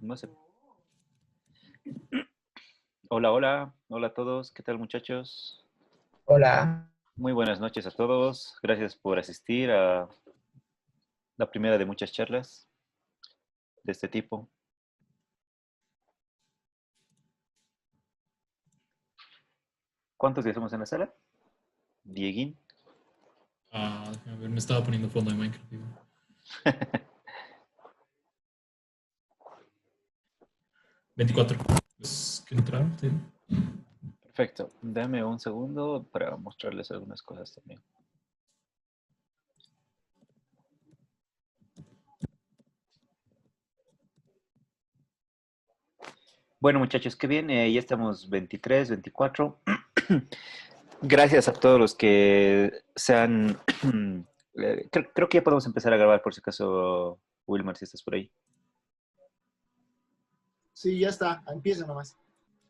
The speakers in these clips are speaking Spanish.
No sé. Hola, hola. Hola a todos. ¿Qué tal, muchachos? Hola, Muy buenas noches a todos. Gracias por asistir a la primera de muchas charlas de este tipo. ¿Cuántos ya somos en la sala? Dieguín. Déjame ver, me estaba poniendo fondo de Minecraft. Digo. 24. Pues, ¿qué entraron? Sí. Perfecto. Dame un segundo para mostrarles algunas cosas también. Bueno, muchachos, qué bien. Ya estamos 23, 24. Gracias a todos los que se han... creo que ya podemos empezar a grabar, por si acaso, Wilmar, si estás por ahí. sí, ya está, empieza nomás.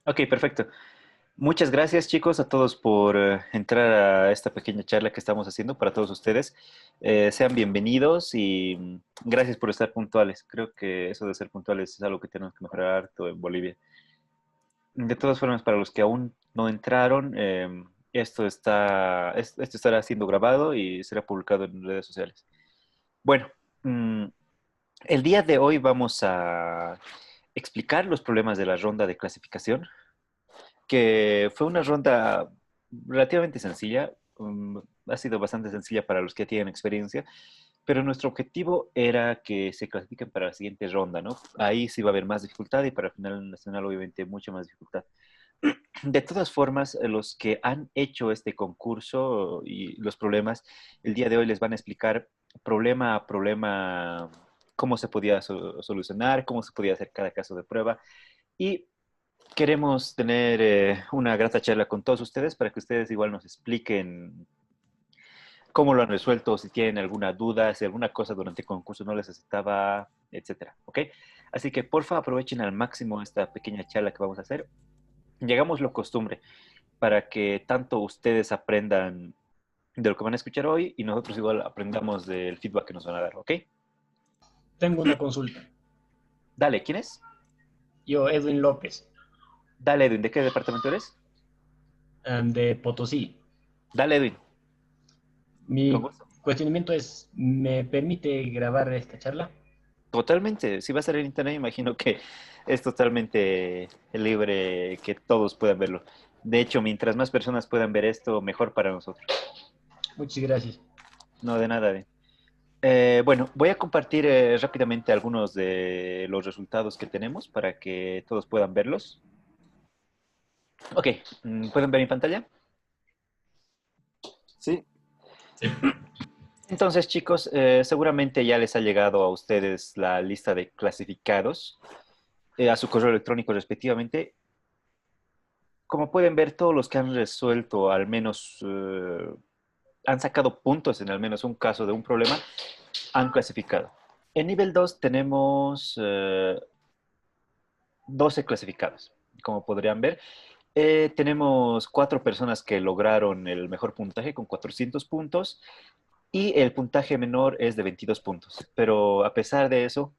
Ok, perfecto. Muchas gracias, chicos, a todos por entrar a esta pequeña charla que estamos haciendo para todos ustedes. Sean bienvenidos y gracias por estar puntuales. Creo que eso de ser puntuales es algo que tenemos que mejorar harto en Bolivia. De todas formas, para los que aún no entraron, esto estará siendo grabado y será publicado en redes sociales. Bueno, el día de hoy vamos a explicar los problemas de la ronda de clasificación, que fue una ronda relativamente sencilla. Ha sido bastante sencilla para los que tienen experiencia, pero nuestro objetivo era que se clasifiquen para la siguiente ronda, ¿no? Ahí sí va a haber más dificultad y para el final nacional obviamente mucha más dificultad. De todas formas, los que han hecho este concurso y los problemas, el día de hoy les van a explicar problema a problema cómo se podía solucionar, cómo se podía hacer cada caso de prueba y queremos tener una grata charla con todos ustedes para que ustedes igual nos expliquen cómo lo han resuelto, si tienen alguna duda, si alguna cosa durante el concurso no les aceptaba, etcétera, ¿ok? Así que porfa aprovechen al máximo esta pequeña charla que vamos a hacer. Llegamos lo costumbre para que tanto ustedes aprendan de lo que van a escuchar hoy y nosotros igual aprendamos del feedback que nos van a dar, ¿ok? Tengo una consulta. Dale, ¿quién es? Yo, Edwin López, Dale, Edwin, ¿de qué departamento eres? de Potosí. Dale, Edwin, con Mi gusto. cuestionamiento es, ¿me permite grabar esta charla? Totalmente, si va a salir en internet, imagino que es totalmente libre que todos puedan verlo. De hecho, mientras más personas puedan ver esto, mejor para nosotros. Muchas gracias. No de nada. Bueno, voy a compartir rápidamente algunos de los resultados que tenemos para que todos puedan verlos. Ok, ¿pueden ver mi pantalla? Sí, Sí. Entonces, chicos, seguramente ya les ha llegado a ustedes la lista de clasificados a su correo electrónico respectivamente. Como pueden ver, todos los que han resuelto al menos, han sacado puntos en al menos un caso de un problema, han clasificado. En nivel 2 tenemos 12 clasificados. Como podrían ver, tenemos 4 personas que lograron el mejor puntaje con 400 puntos y el puntaje menor es de 22 puntos. Pero a pesar de eso,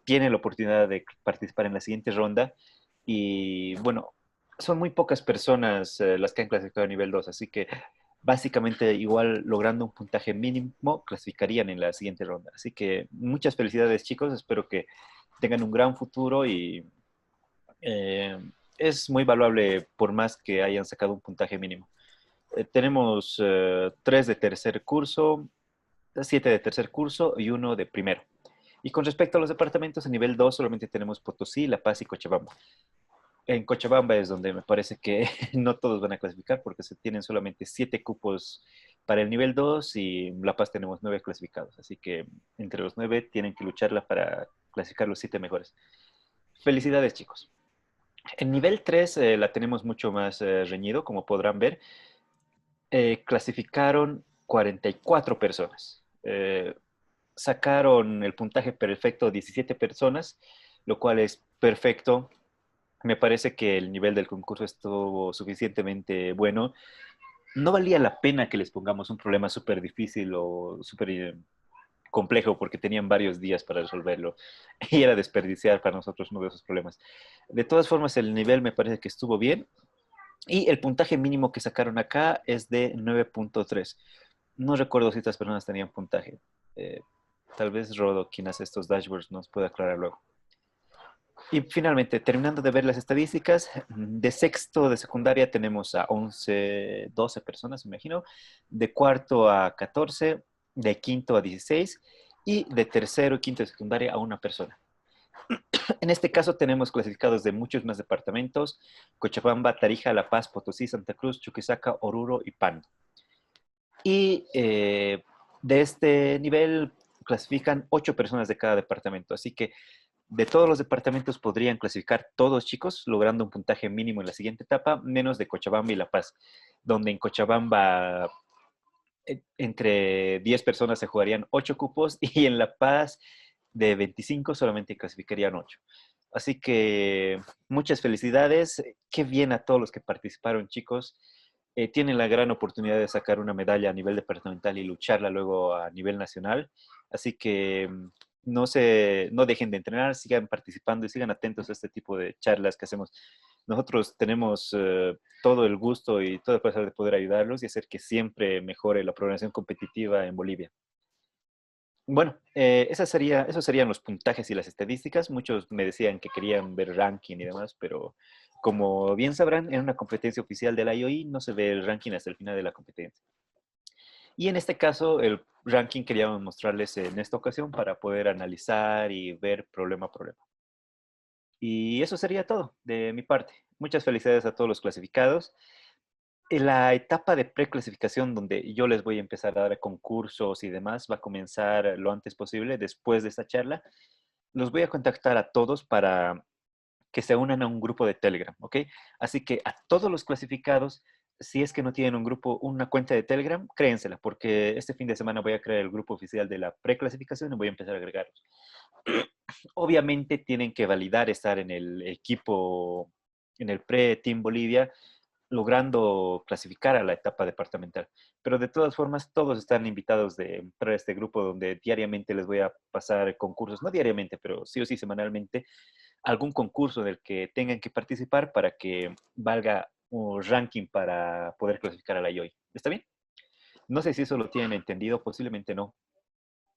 tienen la oportunidad de participar en la siguiente ronda y bueno, son muy pocas personas las que han clasificado a nivel 2, así que básicamente igual logrando un puntaje mínimo clasificarían en la siguiente ronda. Así que muchas felicidades, chicos, espero que tengan un gran futuro y eh, es muy valuable por más que hayan sacado un puntaje mínimo. Tenemos 3 de tercer curso, 7 de tercer curso y uno de primero. Y con respecto a los departamentos, a nivel 2 solamente tenemos Potosí, La Paz y Cochabamba. En Cochabamba es donde me parece que no todos van a clasificar porque se tienen solamente 7 cupos para el nivel 2 y en La Paz tenemos 9 clasificados. Así que entre los 9 tienen que lucharla para clasificar los 7 mejores. Felicidades, chicos. En nivel 3 la tenemos mucho más reñido, como podrán ver. Clasificaron 44 personas. Sacaron el puntaje perfecto 17 personas, lo cual es perfecto. Me parece que el nivel del concurso estuvo suficientemente bueno. No valía la pena que les pongamos un problema súper difícil o súper complejo porque tenían varios días para resolverlo y era desperdiciar para nosotros uno de esos problemas. De todas formas, el nivel me parece que estuvo bien y el puntaje mínimo que sacaron acá es de 9.3. No recuerdo si estas personas tenían puntaje. Eh, Tal vez Rodo, quien hace estos dashboards, nos puede aclarar luego. Y finalmente, terminando de ver las estadísticas, de sexto de secundaria tenemos a 11, 12 personas, me imagino, de cuarto a 14, de quinto a 16 y de tercero y quinto de secundaria a una persona. En este caso tenemos clasificados de muchos más departamentos: Cochabamba, Tarija, La Paz, Potosí, Santa Cruz, Chuquisaca, Oruro y Pan. Y de este nivel clasifican 8 personas de cada departamento, así que de todos los departamentos podrían clasificar todos, chicos, logrando un puntaje mínimo en la siguiente etapa, menos de Cochabamba y La Paz, donde en Cochabamba entre 10 personas se jugarían 8 cupos y en La Paz de 25 solamente clasificarían 8. Así que muchas felicidades. Qué bien a todos los que participaron, chicos. Tienen la gran oportunidad de sacar una medalla a nivel departamental y lucharla luego a nivel nacional. Así que no dejen de entrenar, sigan participando y sigan atentos a este tipo de charlas que hacemos. Nosotros tenemos todo el gusto y todo el placer de poder ayudarlos y hacer que siempre mejore la programación competitiva en Bolivia. Bueno, esos serían los puntajes y las estadísticas. Muchos me decían que querían ver ranking y demás, pero como bien sabrán, en una competencia oficial de la IOI no se ve el ranking hasta el final de la competencia. Y en este caso, el ranking queríamos mostrarles en esta ocasión para poder analizar y ver problema a problema. Y eso sería todo de mi parte. Muchas felicidades a todos los clasificados. En la etapa de preclasificación, donde yo les voy a empezar a dar concursos y demás, va a comenzar lo antes posible, después de esta charla. Los voy a contactar a todos para que se unan a un grupo de Telegram, ¿ok? Así que a todos los clasificados, si es que no tienen un grupo, una cuenta de Telegram, créensela, porque este fin de semana voy a crear el grupo oficial de la preclasificación y voy a empezar a agregarlos. Obviamente tienen que validar estar en el equipo, en el pre-Team Bolivia, logrando clasificar a la etapa departamental. Pero de todas formas, todos están invitados de entrar a este grupo donde diariamente les voy a pasar concursos, no diariamente, pero sí o sí semanalmente, algún concurso del que tengan que participar para que valga un ranking para poder clasificar a la IOI. ¿Está bien? No sé si eso lo tienen entendido, posiblemente no.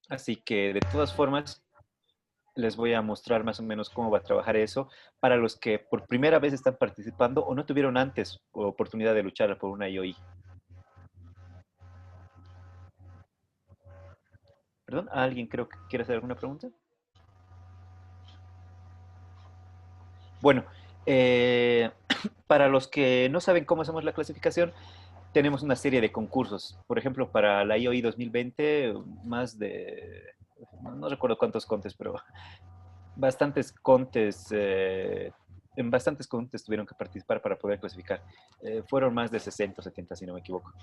Así que de todas formas, les voy a mostrar más o menos cómo va a trabajar eso para los que por primera vez están participando o no tuvieron antes oportunidad de luchar por una IOI. ¿Perdón? ¿Alguien creo que quiere hacer alguna pregunta? Bueno, eh, para los que no saben cómo hacemos la clasificación, tenemos una serie de concursos. Por ejemplo, para la IOI 2020, más de, no recuerdo cuántos contes, pero bastantes contes, en bastantes contes tuvieron que participar para poder clasificar. Fueron más de 60 o 70, si no me equivoco.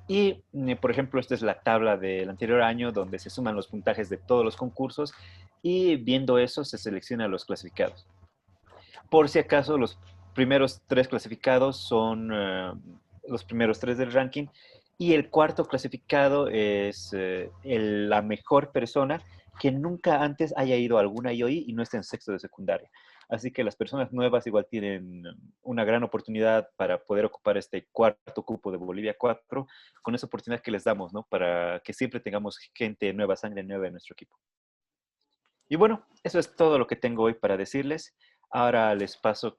Y, por ejemplo, esta es la tabla del anterior año donde se suman los puntajes de todos los concursos y viendo eso se seleccionan los clasificados. Por si acaso, los primeros 3 clasificados son los primeros 3 del ranking y el cuarto clasificado es la mejor persona que nunca antes haya ido a alguna IOI y no esté en sexto de secundaria. Así que las personas nuevas igual tienen una gran oportunidad para poder ocupar este cuarto cupo de Bolivia 4 con esa oportunidad que les damos, ¿no? Para que siempre tengamos gente nueva, sangre nueva en nuestro equipo. Y bueno, eso es todo lo que tengo hoy para decirles. Ahora les paso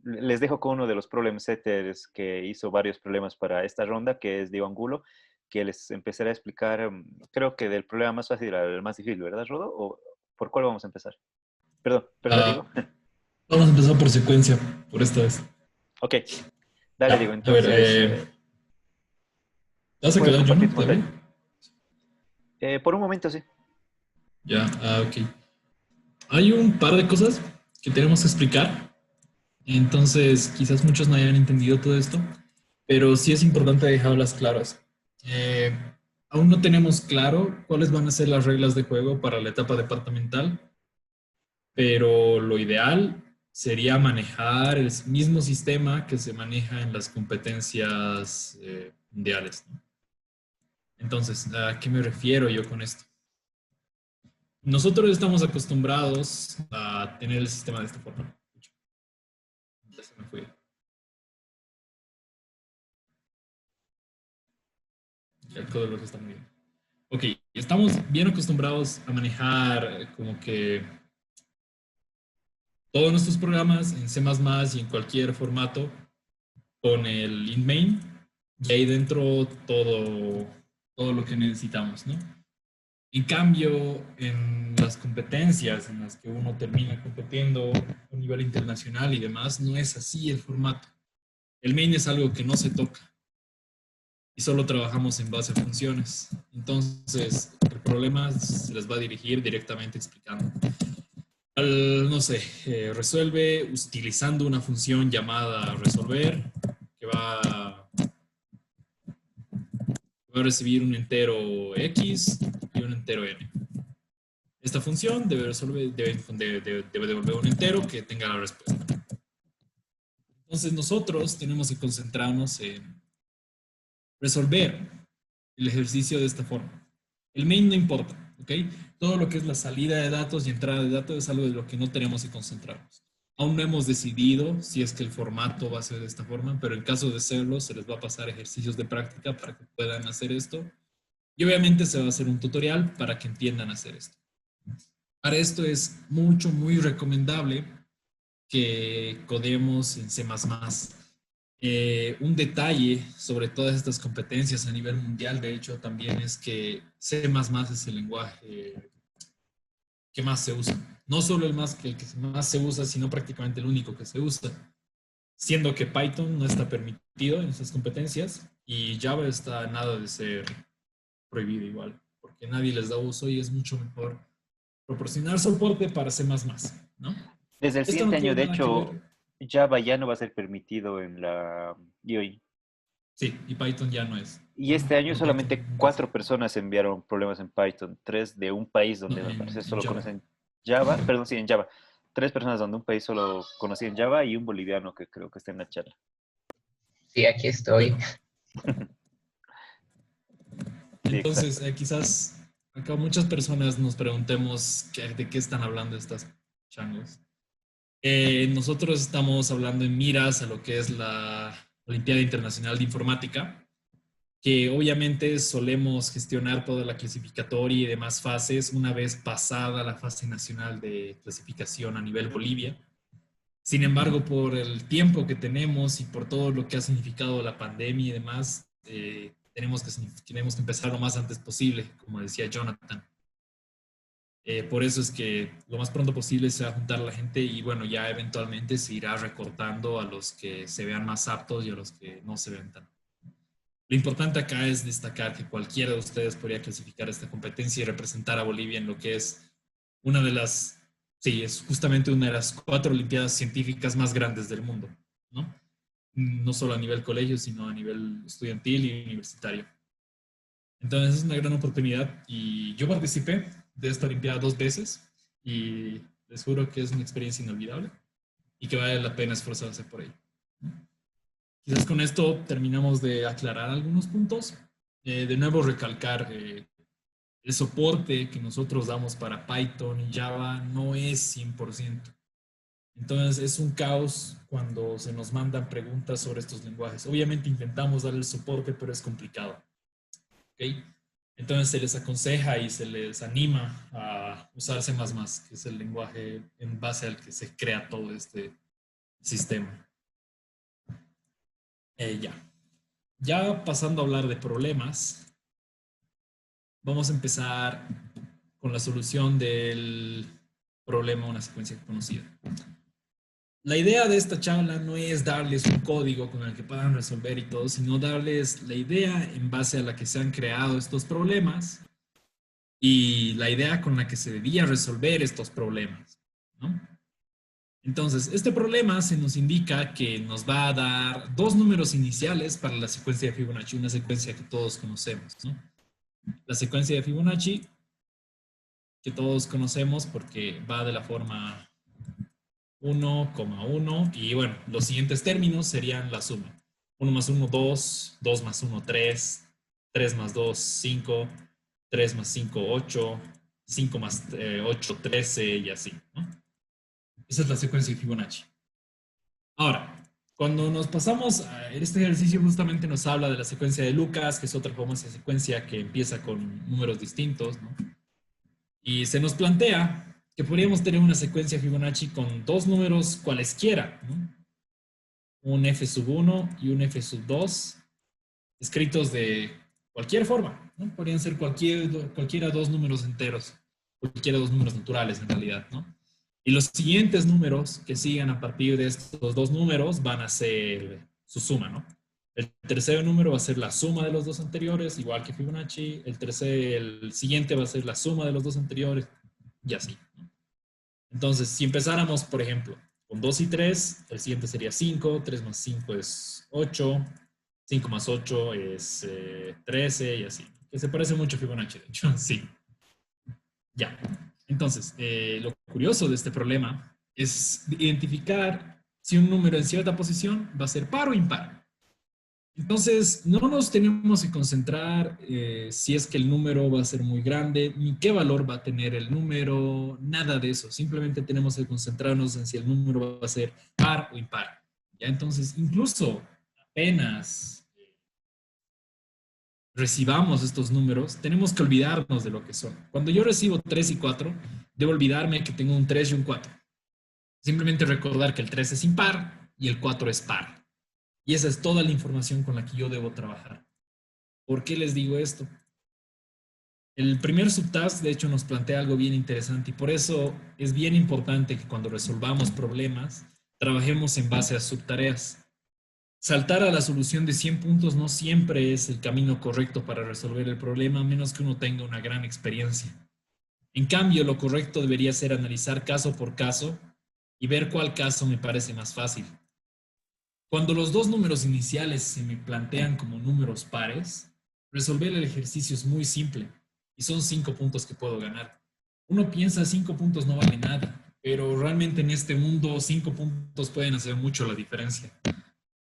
les dejo con uno de los problem setters que hizo varios problemas para esta ronda, que es Diego Angulo, que les empezaré a explicar, creo que del problema más fácil al más difícil, ¿verdad, Rodo? ¿O por cuál vamos a empezar? Perdón, Diego. Vamos a empezar por secuencia, por esta vez. Ok, dale, Diego, A ver, entonces... ¿te vas a ¿puedes quedar, compartir John? tu pantalla? Por un momento, sí. Ya, ok. Hay un par de cosas que tenemos que explicar. Entonces, quizás muchos no hayan entendido todo esto, pero sí es importante dejarlas claras. Eh, Aún no tenemos claro cuáles van a ser las reglas de juego para la etapa departamental, pero lo ideal sería manejar el mismo sistema que se maneja en las competencias mundiales, ¿no? Entonces, ¿a qué me refiero yo con esto? Nosotros estamos acostumbrados a tener el sistema de esta forma. Ya se me fue. El código está muy bien. Ok, estamos bien acostumbrados a manejar como que todos nuestros programas en C++ y en cualquier formato con el int main y ahí dentro todo lo que necesitamos, ¿no? En cambio, en las competencias en las que uno termina compitiendo a nivel internacional y demás, no es así el formato. El main es algo que no se toca y solo trabajamos en base a funciones. Entonces, el problema se les va a dirigir directamente explicando. No sé, resuelve utilizando una función llamada resolver que va a recibir un entero x y un entero n. Esta función debe devolver un entero que tenga la respuesta. Entonces nosotros tenemos que concentrarnos en resolver el ejercicio de esta forma. El main no importa, ¿ok? Todo lo que es la salida de datos y entrada de datos es algo de lo que no tenemos que concentrarnos. Aún no hemos decidido si es que el formato va a ser de esta forma, pero en caso de serlo, se les va a pasar ejercicios de práctica para que puedan hacer esto. Y obviamente se va a hacer un tutorial para que entiendan hacer esto. Para esto es muy recomendable que codemos en C++. Un detalle sobre todas estas competencias a nivel mundial, de hecho, también es que C++ es el lenguaje que más se usa. No solo el que más se usa, sino prácticamente el único que se usa. Siendo que Python no está permitido en estas competencias y Java está a nada de ser prohibido igual, porque nadie les da uso y es mucho mejor proporcionar soporte para C++, ¿no? Desde el Esto no siguiente año, tiene de nada que hecho, ver. Java ya no va a ser permitido en la GUI. Sí, y Python ya no es. Y este año Pero Python solamente nunca es. 4 personas enviaron problemas en Python, 3 de un país No, donde al parecer en solo Java. conocen Java, perdón, sí, en Java. 3 personas donde un país solo conocían Java y un boliviano que creo que está en la charla. Sí, aquí estoy. Bueno, Sí, entonces exacto. quizás acá muchas personas nos preguntemos de qué están hablando estas changos. Nosotros estamos hablando en miras a lo que es la Olimpiada Internacional de Informática, que obviamente solemos gestionar toda la clasificatoria y demás fases una vez pasada la fase nacional de clasificación a nivel Bolivia. Sin embargo, por el tiempo que tenemos y por todo lo que ha significado la pandemia y demás, tenemos que empezar lo más antes posible, como decía Jonathan. Por eso es que lo más pronto posible se va a juntar la gente y bueno, ya eventualmente se irá recortando a los que se vean más aptos y a los que no se vean tan. Lo importante acá es destacar que cualquiera de ustedes podría clasificar esta competencia y representar a Bolivia en lo que es una de las, sí, es justamente una de las 4 olimpiadas científicas más grandes del mundo, ¿no? No solo a nivel colegio, sino a nivel estudiantil y universitario. Entonces es una gran oportunidad y yo participé de esta olimpiada 2 veces y les juro que es una experiencia inolvidable y que vale la pena esforzarse por ello. Quizás con esto terminamos de aclarar algunos puntos. De nuevo recalcar el soporte que nosotros damos para Python y Java no es 100%. Entonces es un caos cuando se nos mandan preguntas sobre estos lenguajes. Obviamente intentamos dar el soporte, pero es complicado. ¿Okay? Entonces se les aconseja y se les anima a usar C++, que es el lenguaje en base al que se crea todo este sistema. Ya pasando a hablar de problemas, vamos a empezar con la solución del problema a una secuencia conocida. La idea de esta charla no es darles un código con el que puedan resolver y todo, sino darles la idea en base a la que se han creado estos problemas y la idea con la que se debía resolver estos problemas, ¿no? Entonces, este problema se nos indica que nos va a dar 2 números iniciales para la secuencia de Fibonacci, una secuencia que todos conocemos, ¿no? La secuencia de Fibonacci, que todos conocemos porque va de la forma 1,1 y bueno, los siguientes términos serían la suma. 1 más 1, 2, 2 más 1, 3, 3 más 2, 5, 3 más 5, 8, 5 más 8, 13 y así, ¿no? Esa es la secuencia de Fibonacci. Ahora, cuando nos pasamos a este ejercicio, justamente nos habla de la secuencia de Lucas, que es otra famosa secuencia que empieza con números distintos, ¿no? Y se nos plantea que podríamos tener una secuencia Fibonacci con dos números cualesquiera, ¿no? Un f sub 1 y un f sub 2, escritos de cualquier forma, ¿no? Podrían ser cualquiera dos números enteros, cualquiera dos números naturales en realidad, ¿no? Y los siguientes números que sigan a partir de estos dos números van a ser su suma, ¿no? El tercer número va a ser la suma de los dos anteriores, igual que Fibonacci. El siguiente va a ser la suma de los dos anteriores, y así, ¿no? Entonces, si empezáramos, por ejemplo, con 2 y 3, el siguiente sería 5, 3 más 5 es 8, 5 más 8 es 13 y así. Que se parece mucho a Fibonacci, de hecho, sí. Ya. Entonces, lo curioso de este problema es identificar si un número en cierta posición va a ser par o impar. Entonces, no nos tenemos que concentrar si es que el número va a ser muy grande, ni qué valor va a tener el número, nada de eso. Simplemente tenemos que concentrarnos en si el número va a ser par o impar. ¿Ya? Entonces, incluso apenas recibamos estos números, tenemos que olvidarnos de lo que son. Cuando yo recibo 3 y 4, debo olvidarme que tengo un 3 y un 4. Simplemente recordar que el 3 es impar y el 4 es par. Y esa es toda la información con la que yo debo trabajar. ¿Por qué les digo esto? El primer subtask, de hecho, nos plantea algo bien interesante y por eso es bien importante que cuando resolvamos problemas, trabajemos en base a subtareas. Saltar a la solución de 100 puntos no siempre es el camino correcto para resolver el problema, a menos que uno tenga una gran experiencia. En cambio, lo correcto debería ser analizar caso por caso y ver cuál caso me parece más fácil. Cuando los dos números iniciales se me plantean como números pares, resolver el ejercicio es muy simple y son 5 puntos que puedo ganar. Uno piensa 5 puntos no vale nada, pero realmente en este mundo 5 puntos pueden hacer mucho la diferencia.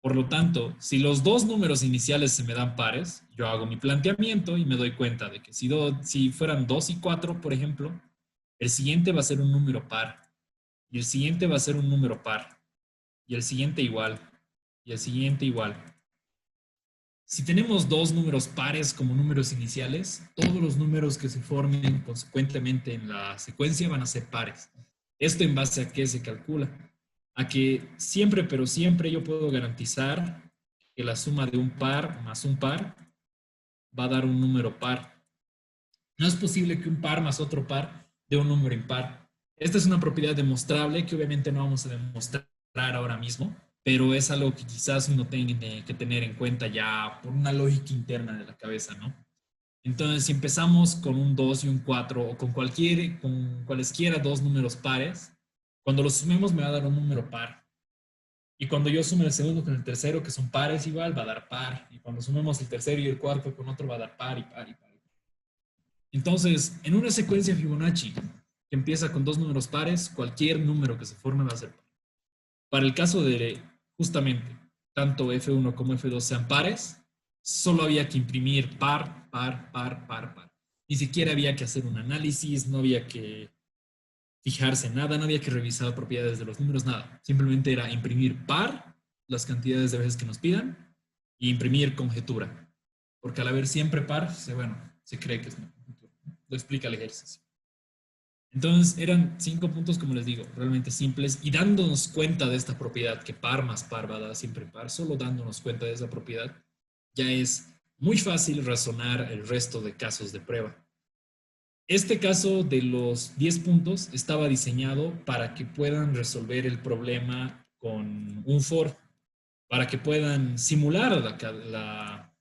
Por lo tanto, si los dos números iniciales se me dan pares, yo hago mi planteamiento y me doy cuenta de que si fueran 2 y 4, por ejemplo, el siguiente va a ser un número par, y el siguiente va a ser un número par, y el siguiente igual, y el siguiente igual. Si tenemos dos números pares como números iniciales, todos los números que se formen consecuentemente en la secuencia van a ser pares. ¿Esto en base a qué se calcula? A que siempre, pero siempre yo puedo garantizar que la suma de un par más un par va a dar un número par. No es posible que un par más otro par dé un número impar. Esta es una propiedad demostrable que obviamente no vamos a demostrar ahora mismo, pero es algo que quizás uno tenga que tener en cuenta ya por una lógica interna de la cabeza, ¿no? Entonces, si empezamos con un 2 y un 4 o con cualesquiera dos números pares, cuando los sumemos me va a dar un número par. Y cuando yo sume el segundo con el tercero, que son pares igual, va a dar par. Y cuando sumemos el tercero y el cuarto con otro, va a dar par y par y par. Entonces, en una secuencia Fibonacci que empieza con dos números pares, cualquier número que se forme va a ser par. Para el caso de justamente tanto F1 como F2 sean pares, solo había que imprimir par, par, par, par, par. Ni siquiera había que hacer un análisis, no había que fijarse en nada, no había que revisar propiedades de los números, nada. Simplemente era imprimir par, las cantidades de veces que nos pidan, y imprimir conjetura. Porque al haber siempre par, se cree que es una conjetura. Lo explica el ejercicio. Entonces eran 5 puntos, como les digo, realmente simples, y dándonos cuenta de esta propiedad, que par más par va a dar siempre par, solo dándonos cuenta de esa propiedad, ya es muy fácil razonar el resto de casos de prueba. Este caso de los 10 puntos estaba diseñado para que puedan resolver el problema con un for, para que puedan simular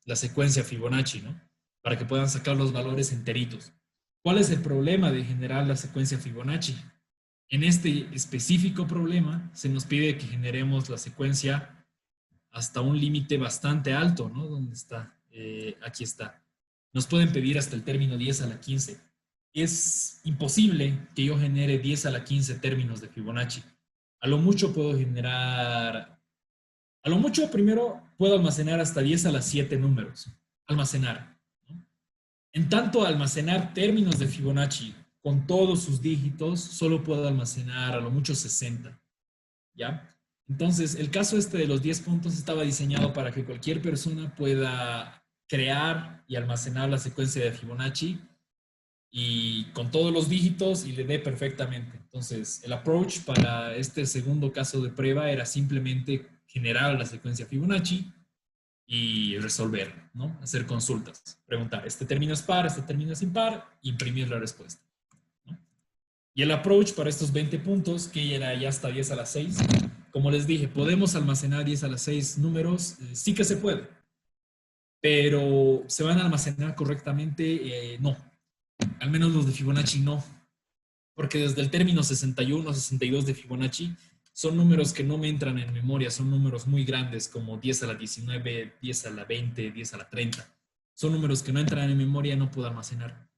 la secuencia Fibonacci, ¿no? Para que puedan sacar los valores enteritos. ¿Cuál es el problema de generar la secuencia Fibonacci? En este específico problema se nos pide que generemos la secuencia hasta un límite bastante alto, ¿no? ¿Dónde está? Aquí está. Nos pueden pedir hasta el término 10 a la 15. Es imposible que yo genere 10 a la 15 términos de Fibonacci. A lo mucho primero puedo almacenar hasta 10 a la 7 números. Almacenar. En tanto, almacenar términos de Fibonacci con todos sus dígitos, solo puedo almacenar a lo mucho 60, ¿ya? Entonces, el caso este de los 10 puntos estaba diseñado para que cualquier persona pueda crear y almacenar la secuencia de Fibonacci y con todos los dígitos y le dé perfectamente. Entonces, el approach para este segundo caso de prueba era simplemente generar la secuencia Fibonacci y resolver, ¿no? Hacer consultas, preguntar, ¿este término es par, este término es impar? Imprimir la respuesta, ¿no? Y el approach para estos 20 puntos, que era ya hasta 10 a la 6, como les dije, ¿podemos almacenar 10 a la 6 números? Sí que se puede, pero ¿se van a almacenar correctamente? No. Al menos los de Fibonacci no, porque desde el término 61, 62 de Fibonacci son números que no me entran en memoria, son números muy grandes como 10 a la 19, 10 a la 20, 10 a la 30. Son números que no entran en memoria y no puedo almacenar.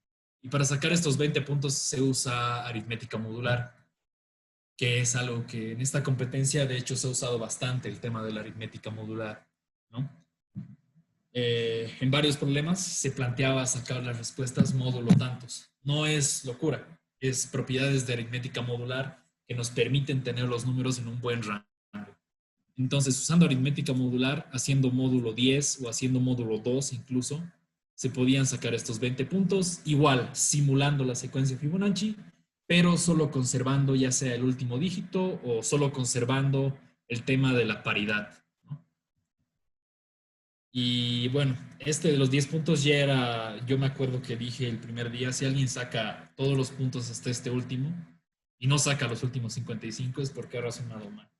Y para sacar estos 20 puntos se usa aritmética modular, que es algo que en esta competencia de hecho se ha usado bastante, el tema de la aritmética modular, ¿no? En varios problemas se planteaba sacar las respuestas módulo tantos. No es locura, es propiedades de aritmética modular que nos permiten tener los números en un buen rango. Entonces, usando aritmética modular, haciendo módulo 10 o haciendo módulo 2 incluso, se podían sacar estos 20 puntos, igual simulando la secuencia Fibonacci, pero solo conservando ya sea el último dígito o solo conservando el tema de la paridad. Y bueno, este de los 10 puntos ya era, yo me acuerdo que dije el primer día, si alguien saca todos los puntos hasta este último y no saca los últimos 55 es porque ha razonado mal.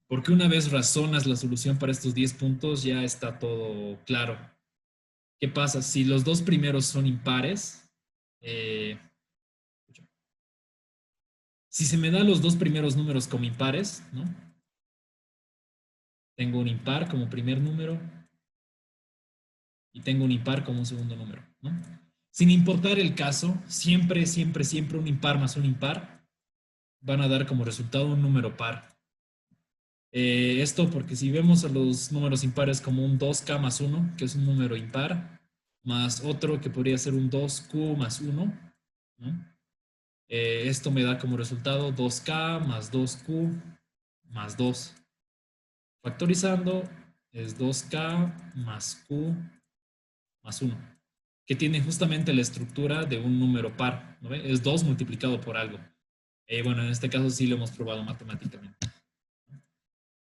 Porque una vez razonas la solución para estos 10 puntos ya está todo claro. ¿Qué pasa? Si los dos primeros son impares, si se me dan los dos primeros números como impares, ¿no? Tengo un impar como primer número y tengo un impar como un segundo número, ¿no? Sin importar el caso, siempre, siempre, siempre un impar más un impar van a dar como resultado un número par. Esto porque si vemos a los números impares como un 2K más 1, que es un número impar, más otro que podría ser un 2Q más 1, ¿no? Esto me da como resultado 2K más 2Q más 2. Factorizando es 2K más Q más 1, que tiene justamente la estructura de un número par, ¿no ve? Es 2 multiplicado por algo. Bueno, en este caso sí lo hemos probado matemáticamente.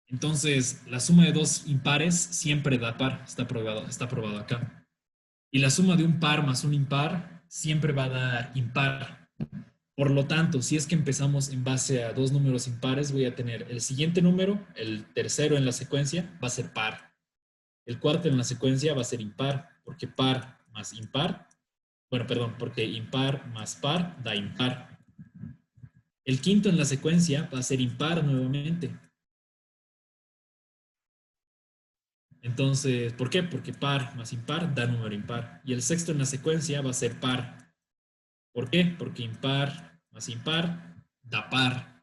Entonces, la suma de dos impares siempre da par, está probado acá. Y la suma de un par más un impar siempre va a dar impar. Por lo tanto, si es que empezamos en base a dos números impares, voy a tener el siguiente número, el tercero en la secuencia, va a ser par. El cuarto en la secuencia va a ser impar, porque par más impar, bueno, perdón, porque impar más par da impar. El quinto en la secuencia va a ser impar nuevamente. Entonces, ¿por qué? Porque par más impar da número impar. Y el sexto en la secuencia va a ser par. ¿Por qué? Porque impar más impar da par.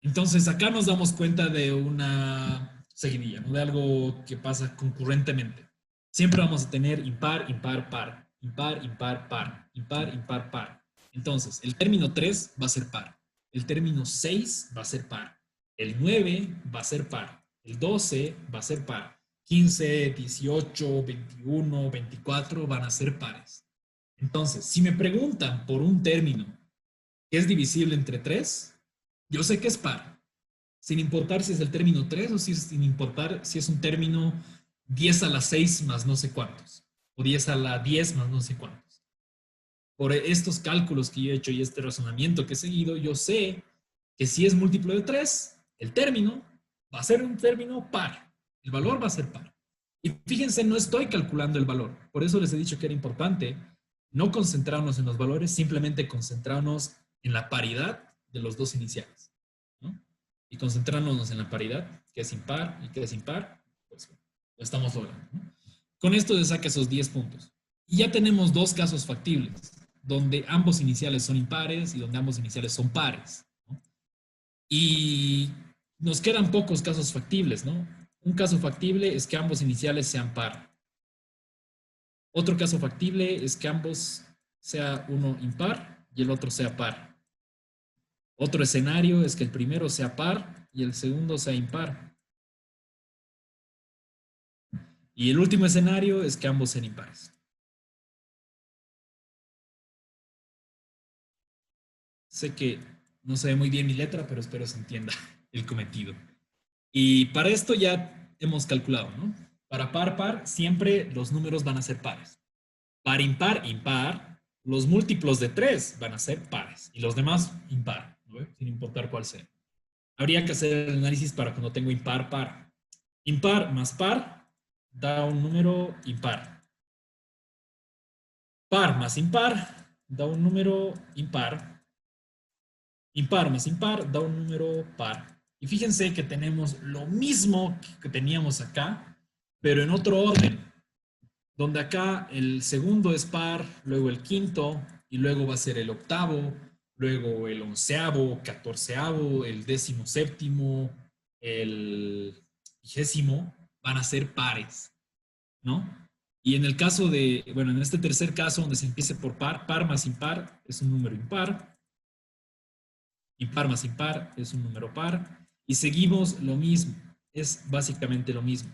Entonces, acá nos damos cuenta de una seguidilla, ¿no? De algo que pasa concurrentemente. Siempre vamos a tener impar, impar, par. Impar, impar, par. Impar, impar, par. Entonces, el término 3 va a ser par. El término 6 va a ser par. El 9 va a ser par. El 12 va a ser par. 15, 18, 21, 24 van a ser pares. Entonces, si me preguntan por un término que es divisible entre 3, yo sé que es par. Sin importar si es el término 3 o sin importar si es un término 10 a la 6 más no sé cuántos. O 10 a la 10 más no sé cuántos. Por estos cálculos que yo he hecho y este razonamiento que he seguido, yo sé que si es múltiplo de 3, el término va a ser un término par. El valor va a ser par. Y fíjense, no estoy calculando el valor. Por eso les he dicho que era importante no concentrarnos en los valores, simplemente concentrarnos en la paridad de los dos iniciales, ¿no? Y concentrarnos en la paridad, que es impar y que es impar, pues lo estamos logrando, ¿no? Con esto se saca esos 10 puntos. Y ya tenemos dos casos factibles, donde ambos iniciales son impares y donde ambos iniciales son pares, ¿no? Y nos quedan pocos casos factibles, ¿no? Un caso factible es que ambos iniciales sean par. Otro caso factible es que ambos sea uno impar y el otro sea par. Otro escenario es que el primero sea par y el segundo sea impar. Y el último escenario es que ambos sean impares. Sé que no se ve muy bien mi letra, pero espero se entienda el cometido. Y para esto ya hemos calculado, ¿no? Para par, par, siempre los números van a ser pares. Par, impar, impar. Los múltiplos de 3 van a ser pares. Y los demás, impar, ¿no? Sin importar cuál sea. Habría que hacer el análisis para cuando tengo impar, par. Impar más par da un número impar. Par más impar da un número impar. Impar más impar da un número par. Y fíjense que tenemos lo mismo que teníamos acá, pero en otro orden. Donde acá el segundo es par, luego el quinto, y luego va a ser el octavo, luego el onceavo, catorceavo, el 17º, el 20º, van a ser pares, ¿no? Y en el caso de, bueno, en este tercer caso donde se empiece por par, par más impar es un número impar, impar más impar es un número par, y seguimos lo mismo, es básicamente lo mismo.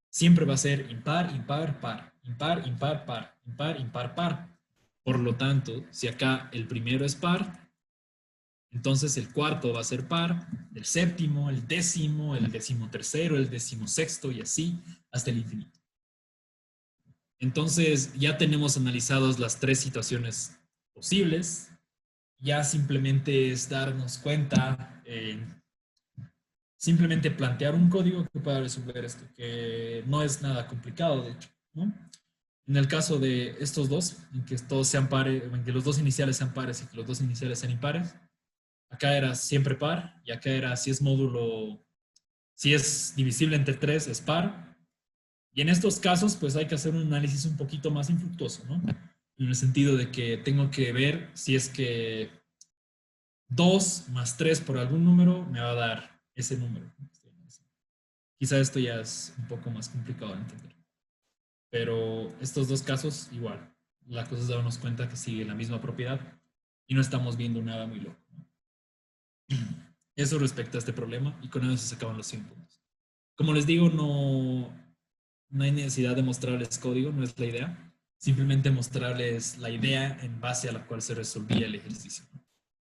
Siempre va a ser impar, impar, par, impar, impar, par, impar, impar, par. Por lo tanto, si acá el primero es par, entonces el cuarto va a ser par, el séptimo, el 10º, el 13º, el 16º y así hasta el infinito. Entonces ya tenemos analizadas las tres situaciones posibles. Ya simplemente es darnos cuenta, simplemente plantear un código que pueda resolver esto, que no es nada complicado, de hecho, ¿no? En el caso de estos dos, en que todos sean pares, en que los dos iniciales sean pares y que los dos iniciales sean impares, acá era siempre par, y acá era si es módulo, si es divisible entre 3 es par, y en estos casos pues hay que hacer un análisis un poquito más infructuoso, ¿no? En el sentido de que tengo que ver si es que 2 más 3 por algún número me va a dar ese número. Quizá esto ya es un poco más complicado de entender. Pero estos dos casos, igual. La cosa es darnos cuenta que sigue la misma propiedad y no estamos viendo nada muy loco, ¿no? Eso respecto a este problema y con eso se acaban los 100 puntos. Como les digo, no hay necesidad de mostrarles código, no es la idea. Simplemente mostrarles la idea en base a la cual se resolvía el ejercicio, ¿no?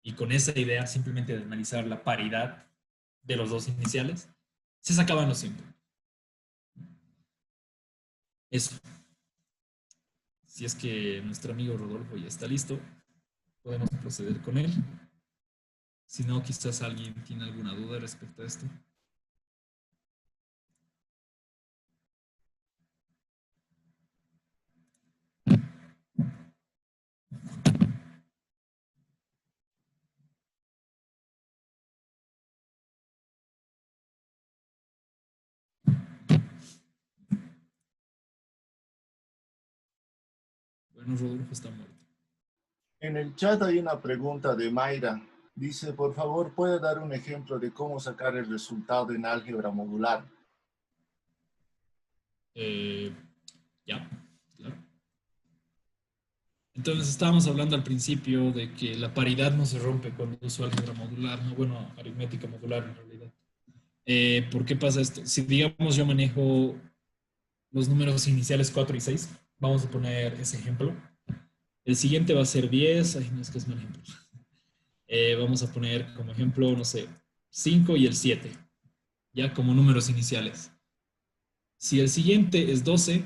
Y con esa idea simplemente de analizar la paridad de los dos iniciales, se sacaban los 100 puntos. Eso. Si es que nuestro amigo Rodolfo ya está listo, podemos proceder con él. Si no, quizás alguien tiene alguna duda respecto a esto. Bueno, Rodolfo está muerto. En el chat hay una pregunta de Mayra. Dice, por favor, ¿puede dar un ejemplo de cómo sacar el resultado en álgebra modular? Ya, claro. Entonces estábamos hablando al principio de que la paridad no se rompe cuando uso álgebra modular, no, bueno, aritmética modular en realidad. ¿Por qué pasa esto? Si digamos yo manejo los números iniciales 4 y 6, vamos a poner ese ejemplo. El siguiente va a ser 10, ay, no es que es mal ejemplo. Vamos a poner como ejemplo, no sé, 5 y el 7, ya como números iniciales. Si el siguiente es 12,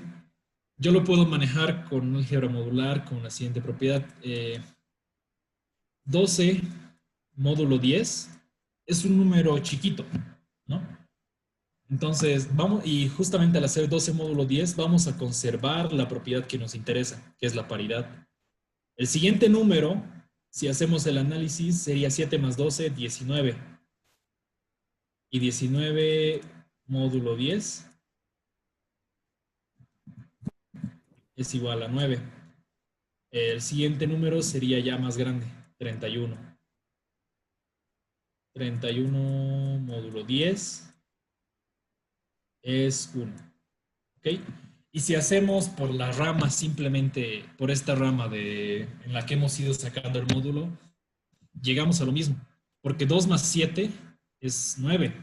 yo lo puedo manejar con álgebra modular con la siguiente propiedad. 12 módulo 10 es un número chiquito, ¿no? Entonces, vamos, y justamente al hacer 12 módulo 10, vamos a conservar la propiedad que nos interesa, que es la paridad. El siguiente número, si hacemos el análisis, sería 7 más 12, 19. Y 19 módulo 10 es igual a 9. El siguiente número sería ya más grande, 31. 31 módulo 10 es 1. ¿Ok? Y si hacemos por la rama, simplemente por esta rama en la que hemos ido sacando el módulo, llegamos a lo mismo. Porque 2 más 7 es 9.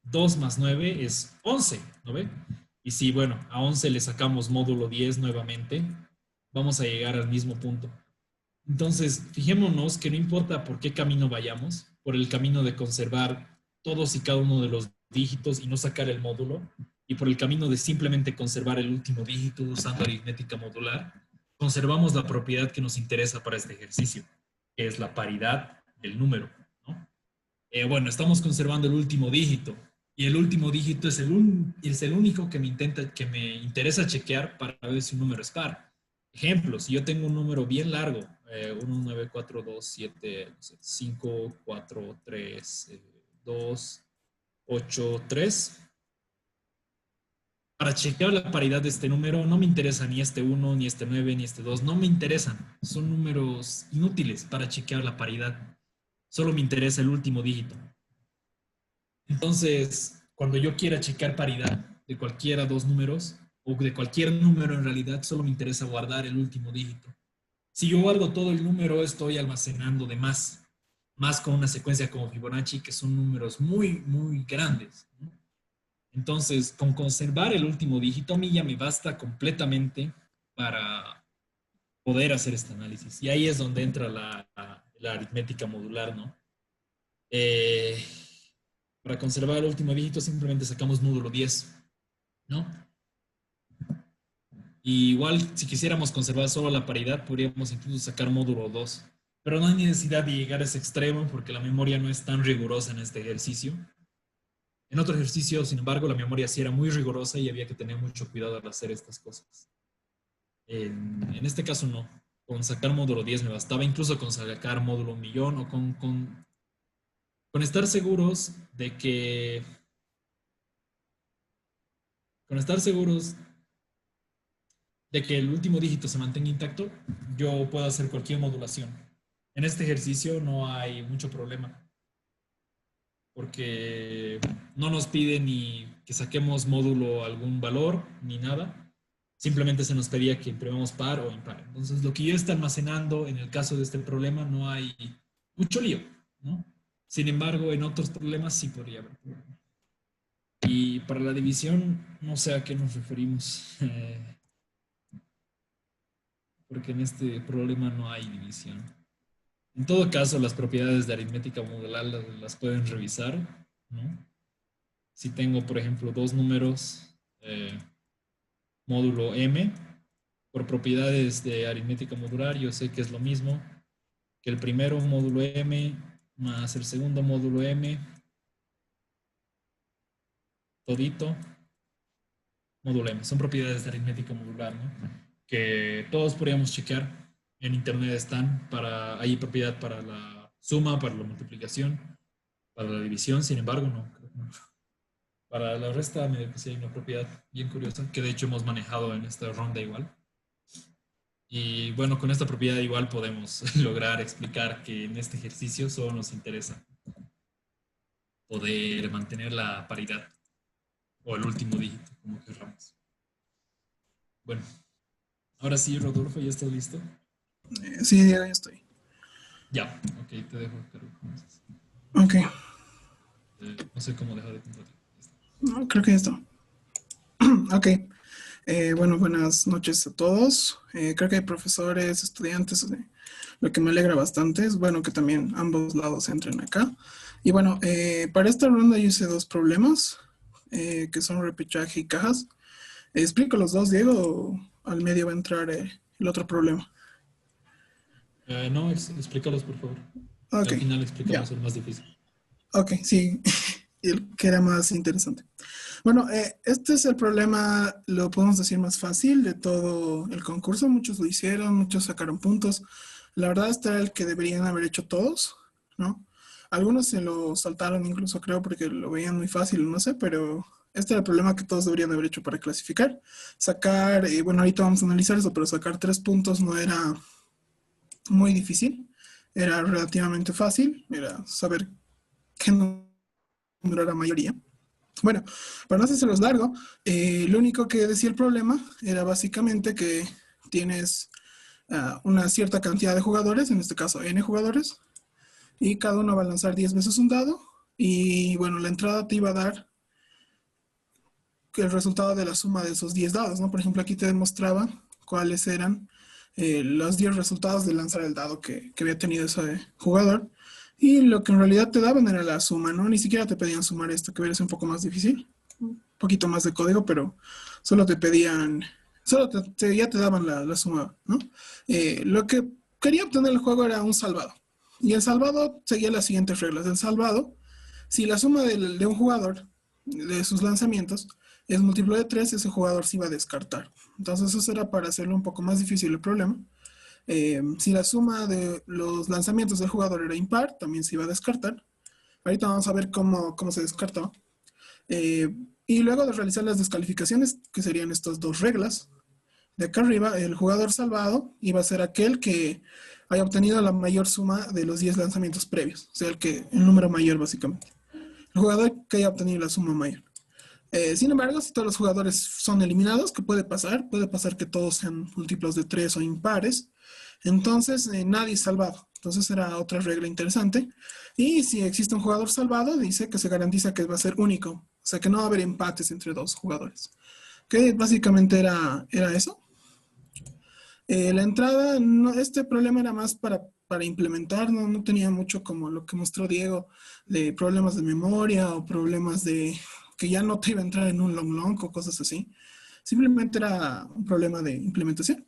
2 más 9 es 11, ¿no ve? Y si, bueno, a 11 le sacamos módulo 10 nuevamente, vamos a llegar al mismo punto. Entonces, fijémonos que no importa por qué camino vayamos, por el camino de conservar todos y cada uno de los dígitos y no sacar el módulo, y por el camino de simplemente conservar el último dígito usando aritmética modular, conservamos la propiedad que nos interesa para este ejercicio, que es la paridad del número, ¿no? Bueno, estamos conservando el último dígito, y el último dígito es el único que me interesa chequear para ver si un número es par. Ejemplo, si yo tengo un número bien largo, 1, 9, 4, 2, 7, 5, 4, 3, 2, 8, 3. Para chequear la paridad de este número, no me interesa ni este 1, ni este 9, ni este 2. No me interesan. Son números inútiles para chequear la paridad. Solo me interesa el último dígito. Entonces, cuando yo quiera checar paridad de cualquiera dos números, o de cualquier número en realidad, solo me interesa guardar el último dígito. Si yo guardo todo el número, estoy almacenando de más con una secuencia como Fibonacci, que son números muy, muy grandes, ¿no? Entonces, con conservar el último dígito, a mí ya me basta completamente para poder hacer este análisis. Y ahí es donde entra la aritmética modular, ¿no? Para conservar el último dígito simplemente sacamos módulo 10, ¿no? Y igual, si quisiéramos conservar solo la paridad, podríamos incluso sacar módulo 2. Pero no hay necesidad de llegar a ese extremo porque la memoria no es tan rigurosa en este ejercicio. En otro ejercicio, sin embargo, la memoria sí era muy rigurosa y había que tener mucho cuidado al hacer estas cosas. En este caso no. Con sacar módulo 10 me bastaba, incluso con sacar módulo 1.000.000 o con estar seguros de que... Con estar seguros de que el último dígito se mantenga intacto, yo puedo hacer cualquier modulación. En este ejercicio no hay mucho problema, porque no nos pide ni que saquemos módulo algún valor, ni nada. Simplemente se nos pedía que imprimamos par o impar. Entonces, lo que yo esté almacenando en el caso de este problema no hay mucho lío, ¿no? Sin embargo, en otros problemas sí podría haber problema. Y para la división, no sé a qué nos referimos. Porque en este problema no hay división. En todo caso, las propiedades de aritmética modular las pueden revisar, ¿no? Si tengo, por ejemplo, dos números, módulo m, por propiedades de aritmética modular, yo sé que es lo mismo que el primero módulo m más el segundo módulo m, todito, módulo m. Son propiedades de aritmética modular, ¿no? Que todos podríamos chequear. En internet están, hay propiedad para la suma, para la multiplicación, para la división, sin embargo, no. Para la resta, me parece hay una propiedad bien curiosa, que de hecho hemos manejado en esta ronda igual. Y bueno, con esta propiedad igual podemos lograr explicar que en este ejercicio solo nos interesa poder mantener la paridad, o el último dígito, como querramos. Bueno, ahora sí, Rodolfo, ¿ya estás listo? Sí, ya estoy. Ya, ok, te dejo. Ok. No sé cómo dejar de contar. No, creo que ya está. Ok. Bueno, buenas noches a todos. Creo que hay profesores, estudiantes, lo que me alegra bastante es, bueno, que también ambos lados entren acá. Y bueno, para esta ronda yo hice dos problemas, que son repechaje y cajas. ¿Explico los dos, Diego, o al medio va a entrar el otro problema? No, explícalos, por favor. Ok. Al final explicamos el más difícil. Ok, sí, el que era más interesante. Bueno, este es el problema, lo podemos decir más fácil de todo el concurso. Muchos lo hicieron, muchos sacaron puntos. La verdad, este era el que deberían haber hecho todos, ¿no? Algunos se lo saltaron incluso, creo, porque lo veían muy fácil, no sé, pero este era el problema que todos deberían haber hecho para clasificar. Sacar, bueno, ahorita vamos a analizar eso, pero sacar 3 puntos no era muy difícil. Era relativamente fácil, era saber qué número era mayoría. Bueno, para no hacerse los largo, lo único que decía el problema era básicamente que tienes una cierta cantidad de jugadores, en este caso n jugadores, y cada uno va a lanzar 10 veces un dado, y bueno, la entrada te iba a dar el resultado de la suma de esos 10 dados, ¿no? Por ejemplo, aquí te demostraba cuáles eran los 10 resultados de lanzar el dado que había tenido ese jugador, y lo que en realidad te daban era la suma, ¿no? Ni siquiera te pedían sumar esto, que es un poco más difícil, un poquito más de código, pero solo te pedían, ya te daban la suma, ¿no? Lo que quería obtener el juego era un salvado, y el salvado seguía las siguientes reglas. El salvado, si la suma de un jugador, de sus lanzamientos, es múltiplo de 3, ese jugador se iba a descartar. Entonces eso era para hacerlo un poco más difícil el problema. Si la suma de los lanzamientos del jugador era impar, también se iba a descartar. Ahorita vamos a ver cómo se descartó. Y luego de realizar las descalificaciones, que serían estas dos reglas, de acá arriba, el jugador salvado iba a ser aquel que haya obtenido la mayor suma de los 10 lanzamientos previos, o sea, el número mayor básicamente. El jugador que haya obtenido la suma mayor. Sin embargo, si todos los jugadores son eliminados, ¿qué puede pasar? Puede pasar que todos sean múltiplos de 3 o impares. Entonces, nadie es salvado. Entonces, era otra regla interesante. Y si existe un jugador salvado, dice que se garantiza que va a ser único. O sea, que no va a haber empates entre dos jugadores. Que básicamente era eso. La entrada, este problema era más para implementar, no tenía mucho como lo que mostró Diego, de problemas de memoria o problemas de que ya no te iba a entrar en un long o cosas así. Simplemente era un problema de implementación.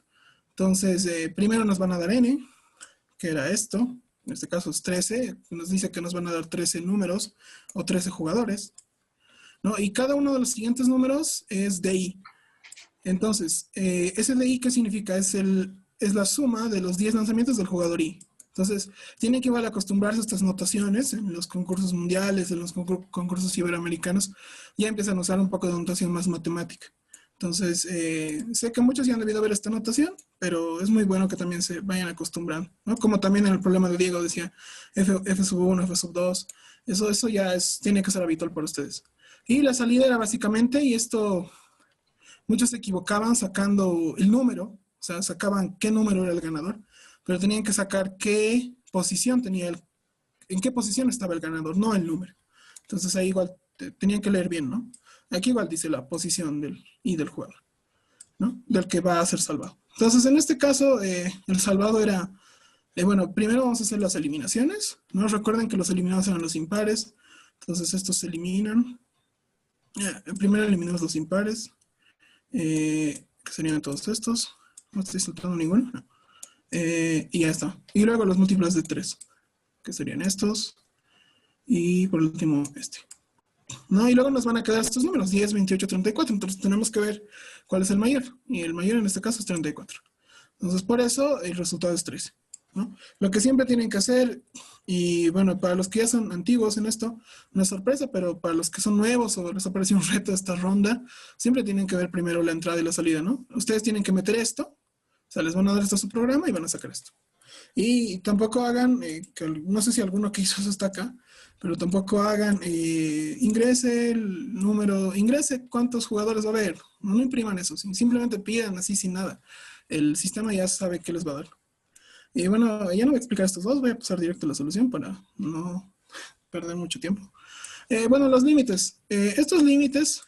Entonces, primero nos van a dar n, que era esto. En este caso es 13. Nos dice que nos van a dar 13 números o 13 jugadores, ¿no? Y cada uno de los siguientes números es DI. Entonces, ese DI, ¿qué significa? Es la suma de los 10 lanzamientos del jugador I. Entonces, tienen que igual acostumbrarse a estas notaciones en los concursos mundiales, en los concursos iberoamericanos. Ya empiezan a usar un poco de notación más matemática. Entonces, sé que muchos ya han debido ver esta notación, pero es muy bueno que también se vayan acostumbrando, ¿no? Como también en el problema de Diego decía F sub 1, F sub 2. Eso ya tiene que ser habitual para ustedes. Y la salida era básicamente, y esto, muchos se equivocaban sacando el número, o sea, sacaban qué número era el ganador, pero tenían que sacar qué posición en qué posición estaba el ganador, no el número. Entonces ahí igual tenían que leer bien, ¿no? Aquí igual dice la posición del jugador, ¿no? Del que va a ser salvado. Entonces en este caso el salvado era, bueno, primero vamos a hacer las eliminaciones, ¿no? Recuerden que los eliminados eran los impares, entonces estos se eliminan. Primero eliminamos los impares, que serían todos estos. No estoy saltando ninguno, no. Y ya está. Y luego los múltiplos de 3, que serían estos. Y por último, este. ¿No? Y luego nos van a quedar estos números, 10, 28, 34. Entonces tenemos que ver cuál es el mayor. Y el mayor en este caso es 34. Entonces por eso el resultado es 13, ¿no? Lo que siempre tienen que hacer, y bueno, para los que ya son antiguos en esto, no es sorpresa, pero para los que son nuevos o les apareció un reto esta ronda, siempre tienen que ver primero la entrada y la salida, ¿no? Ustedes tienen que meter esto, o sea, les van a dar esto a su programa y van a sacar esto. Y tampoco hagan, no sé si alguno que hizo eso está acá, pero tampoco hagan, ingrese el número, ingrese cuántos jugadores va a haber. No impriman eso, simplemente pidan así sin nada. El sistema ya sabe qué les va a dar. Y bueno, ya no voy a explicar estos dos, voy a pasar directo a la solución para no perder mucho tiempo. Bueno, los límites. Estos límites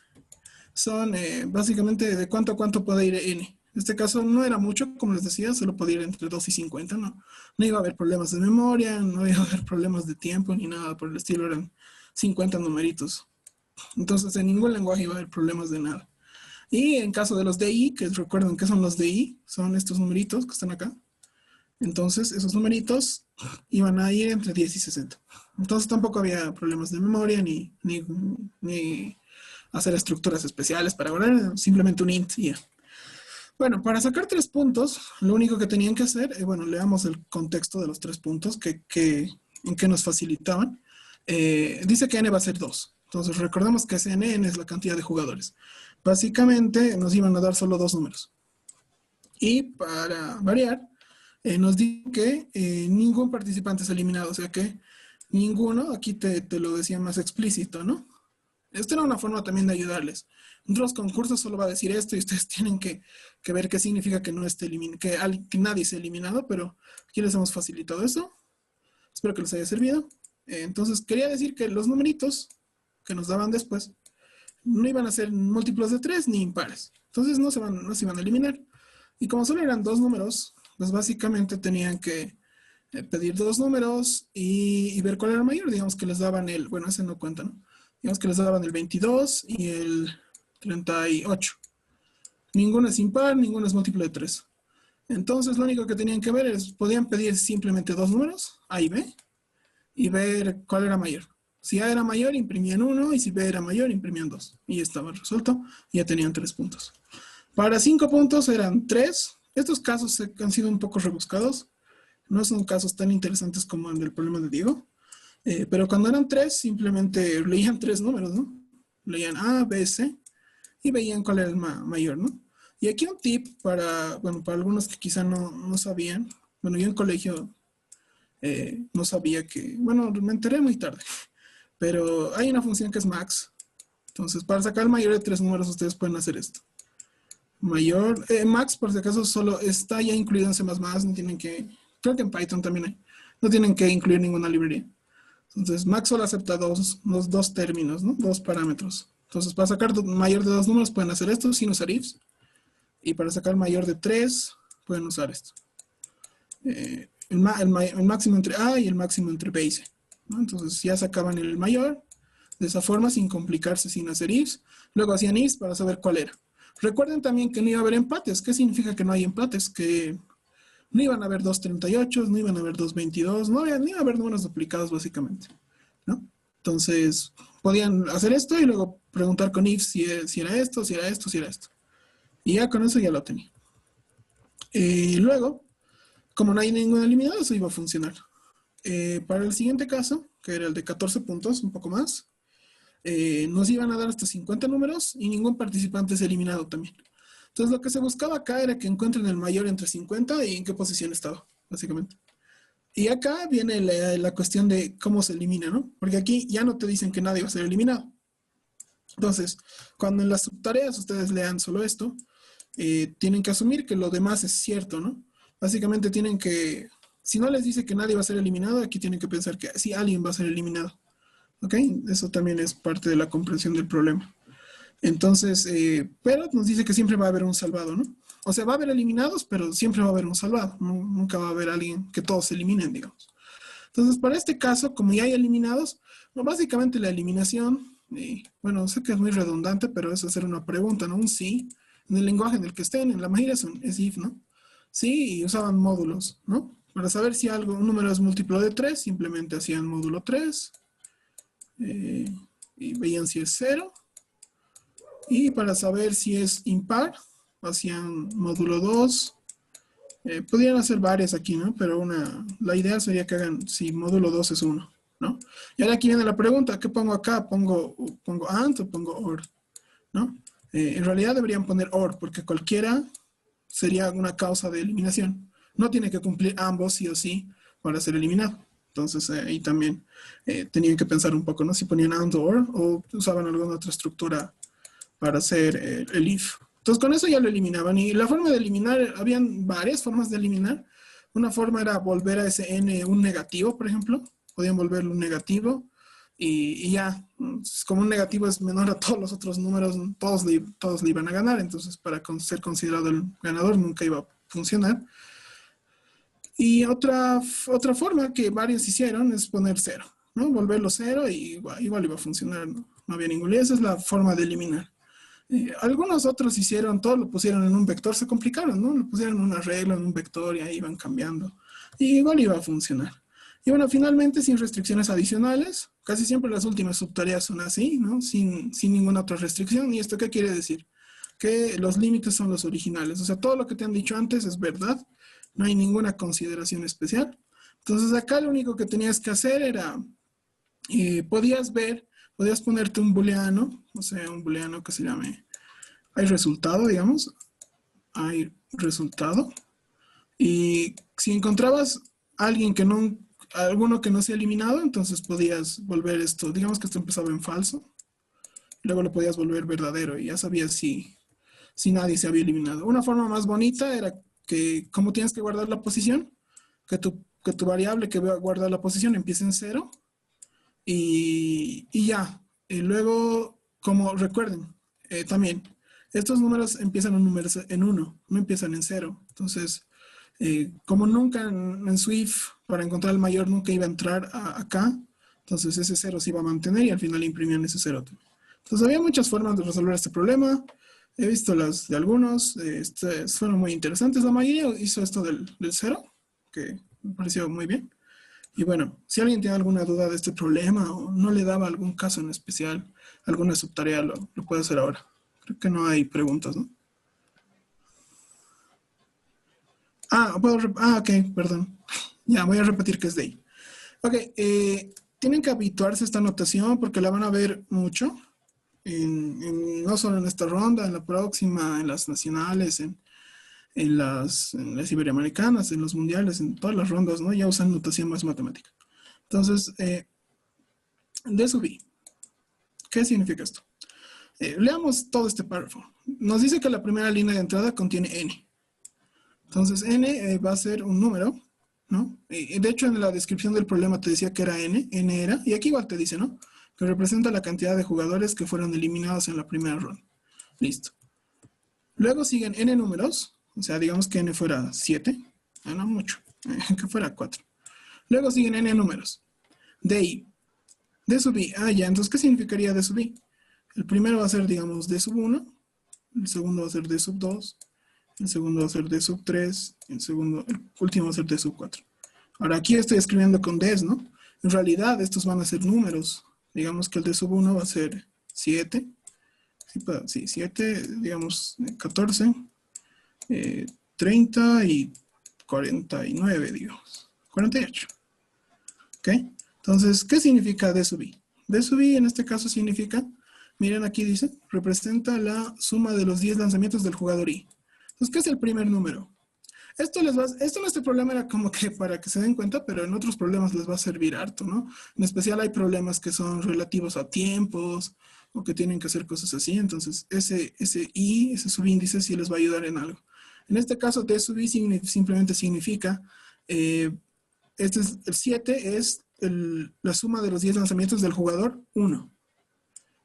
son básicamente de cuánto a cuánto puede ir n. En este caso no era mucho, como les decía, solo podía ir entre 2 y 50, ¿no? No iba a haber problemas de memoria, no iba a haber problemas de tiempo, ni nada por el estilo, eran 50 numeritos. Entonces en ningún lenguaje iba a haber problemas de nada. Y en caso de los DI, que recuerden que son los DI, son estos numeritos que están acá. Entonces esos numeritos iban a ir entre 10 y 60. Entonces tampoco había problemas de memoria, ni hacer estructuras especiales para guardar, simplemente un int y ya. Bueno, para sacar 3 puntos, lo único que tenían que hacer, bueno, leamos el contexto de los 3 puntos en que nos facilitaban. Dice que n va a ser 2. Entonces recordemos que ese n es la cantidad de jugadores. Básicamente nos iban a dar solo 2 números. Y para variar, nos dice que ningún participante es eliminado. O sea que ninguno, aquí te lo decía más explícito, ¿no? Esta era una forma también de ayudarles. En otros concursos solo va a decir esto y ustedes tienen que ver qué significa que no esté que nadie esté eliminado, pero aquí les hemos facilitado eso. Espero que les haya servido. Entonces, quería decir que los numeritos que nos daban después no iban a ser múltiplos de 3 ni impares. Entonces no se iban a eliminar. Y como solo eran 2 números, pues básicamente tenían que pedir 2 números y ver cuál era mayor. Digamos que les daban bueno, ese no cuenta, ¿no? Digamos que les daban el 22 y el 38. Ninguno es impar, ninguno es múltiplo de 3. Entonces lo único que tenían que ver podían pedir simplemente 2 números, A y B, y ver cuál era mayor. Si A era mayor, imprimían 1, y si B era mayor, imprimían 2. Y ya estaba resuelto, y ya tenían 3 puntos. Para 5 puntos eran 3. Estos casos han sido un poco rebuscados. No son casos tan interesantes como el del problema de Diego. Pero cuando eran 3, simplemente leían 3 números, ¿no? Leían A, B, C, y veían cuál era el mayor, ¿no? Y aquí un tip para algunos que quizá no sabían. Bueno, yo en colegio no sabía me enteré muy tarde. Pero hay una función que es max. Entonces, para sacar el mayor de 3 números, ustedes pueden hacer esto. Max, por si acaso, solo está ya incluido en C++, no tienen que, creo que en Python también hay, no tienen que incluir ninguna librería. Entonces, max solo acepta los dos términos, ¿no? 2 parámetros. Entonces, para sacar mayor de 2 números, pueden hacer esto sin usar ifs. Y para sacar mayor de 3, pueden usar esto. El máximo entre A y el máximo entre B y C, ¿no? Entonces ya sacaban el mayor de esa forma sin complicarse, sin hacer ifs. Luego hacían ifs para saber cuál era. Recuerden también que no iba a haber empates. ¿Qué significa que no hay empates? Que no iban a haber 238, no iban a haber 222, no iba a haber números duplicados básicamente, ¿no? Entonces podían hacer esto y luego preguntar con ifs si era esto, si era esto, si era esto. Y ya con eso ya lo tenía. Luego, como no hay ningún eliminado, eso iba a funcionar. Para el siguiente caso, que era el de 14 puntos, un poco más, nos iban a dar hasta 50 números y ningún participante es eliminado también. Entonces lo que se buscaba acá era que encuentren el mayor entre 50 y en qué posición estaba, básicamente. Y acá viene la cuestión de cómo se elimina, ¿no? Porque aquí ya no te dicen que nadie va a ser eliminado. Entonces, cuando en las subtareas ustedes lean solo esto, tienen que asumir que lo demás es cierto, ¿no? Básicamente tienen que, si no les dice que nadie va a ser eliminado, aquí tienen que pensar que sí, alguien va a ser eliminado. ¿Ok? Eso también es parte de la comprensión del problema. Entonces, pero nos dice que siempre va a haber un salvado, ¿no? O sea, va a haber eliminados, pero siempre va a haber un salvado. Nunca va a haber alguien que todos se eliminen, digamos. Entonces, para este caso, como ya hay eliminados, básicamente la eliminación, bueno, sé que es muy redundante, pero es hacer una pregunta, ¿no? Un sí, en el lenguaje en el que estén, en la mayoría es if, ¿no? Sí, y usaban módulos, ¿no? Para saber si un número es múltiplo de 3, simplemente hacían módulo 3, y veían si es 0. Y para saber si es impar, hacían módulo 2. Podrían hacer varias aquí, ¿no? Pero la idea sería que hagan si módulo 2 es 1, ¿no? Y ahora aquí viene la pregunta, ¿qué pongo acá? ¿Pongo AND o pongo OR? ¿No? En realidad deberían poner OR, porque cualquiera sería una causa de eliminación. No tiene que cumplir ambos sí o sí para ser eliminado. Entonces ahí también tenían que pensar un poco, ¿no? Si ponían AND o OR o usaban alguna otra estructura para hacer el if. Entonces con eso ya lo eliminaban. Y la forma de eliminar, habían varias formas de eliminar. Una forma era volver a ese n un negativo, por ejemplo. Podían volverlo un negativo. Y ya, como un negativo es menor a todos los otros números, todos le iban a ganar. Entonces para ser considerado el ganador nunca iba a funcionar. Y otra forma que varios hicieron es poner 0, ¿no? Volverlo 0 y igual iba a funcionar, ¿no? No había ningún lío. Esa es la forma de eliminar. Algunos otros todo lo pusieron en un vector, se complicaron, ¿no? Lo pusieron en una regla, en un vector y ahí iban cambiando. Y igual iba a funcionar. Y bueno, finalmente, sin restricciones adicionales, casi siempre las últimas subtareas son así, ¿no? Sin ninguna otra restricción. ¿Y esto qué quiere decir? Que los límites son los originales. O sea, todo lo que te han dicho antes es verdad. No hay ninguna consideración especial. Entonces acá lo único que tenías que hacer era, podías ponerte un booleano, o sea, un booleano que se llame, hay resultado, digamos, hay resultado. Y si encontrabas alguno que no sea eliminado, entonces podías volver esto, digamos que esto empezaba en falso. luego lo podías volver verdadero y ya sabías si nadie se había eliminado. Una forma más bonita era que, como tienes que guardar la posición, que tu variable que va a guardar la posición empiece en 0 y ya. Y luego, como recuerden, también, estos números empiezan en 1, no empiezan en 0. Entonces, como nunca en Swift, para encontrar el mayor nunca iba a entrar acá, entonces ese 0 se iba a mantener y al final imprimían ese 0. Entonces había muchas formas de resolver este problema. He visto las de algunos, fueron muy interesantes. La mayoría hizo esto del 0, que me pareció muy bien. Y bueno, si alguien tiene alguna duda de este problema o no le daba algún caso en especial, alguna subtarea, lo puede hacer ahora. Creo que no hay preguntas, ¿no? Ok, perdón. Ya, voy a repetir que es de ahí. Ok, tienen que habituarse a esta notación porque la van a ver mucho. No solo en esta ronda, en la próxima, en las nacionales, en las iberoamericanas, en los mundiales, en todas las rondas, ¿no? Ya usan notación más matemática. Entonces, D sub I. ¿Qué significa esto? Leamos todo este párrafo. Nos dice que la primera línea de entrada contiene n. Entonces, n va a ser un número, ¿no? De hecho, en la descripción del problema te decía que era n era, y aquí igual te dice, ¿no? Que representa la cantidad de jugadores que fueron eliminados en la primera ronda. Listo. Luego siguen n números, o sea, digamos que n fuera 7, no mucho, que fuera 4. Luego siguen n números. D sub i, ya, entonces, ¿qué significaría D sub i? El primero va a ser, digamos, D sub 1, el segundo va a ser D sub 2, el segundo va a ser D sub 3, el último va a ser D sub 4. Ahora, aquí estoy escribiendo con Ds, ¿no? En realidad, estos van a ser números. Digamos que el D sub 1 va a ser 7. Sí, 7, digamos, 14, 30 y 49, digamos. 48. ¿Ok? Entonces, ¿qué significa D sub i? D sub i en este caso significa, miren aquí dice, representa la suma de los 10 lanzamientos del jugador i. Entonces, ¿qué es el primer número? Esto en este problema era como que para que se den cuenta, pero en otros problemas les va a servir harto, ¿no? En especial hay problemas que son relativos a tiempos o que tienen que hacer cosas así. Entonces, ese subíndice sí les va a ayudar en algo. En este caso, D sub i simplemente significa, el 7 es la suma de los 10 lanzamientos del jugador 1.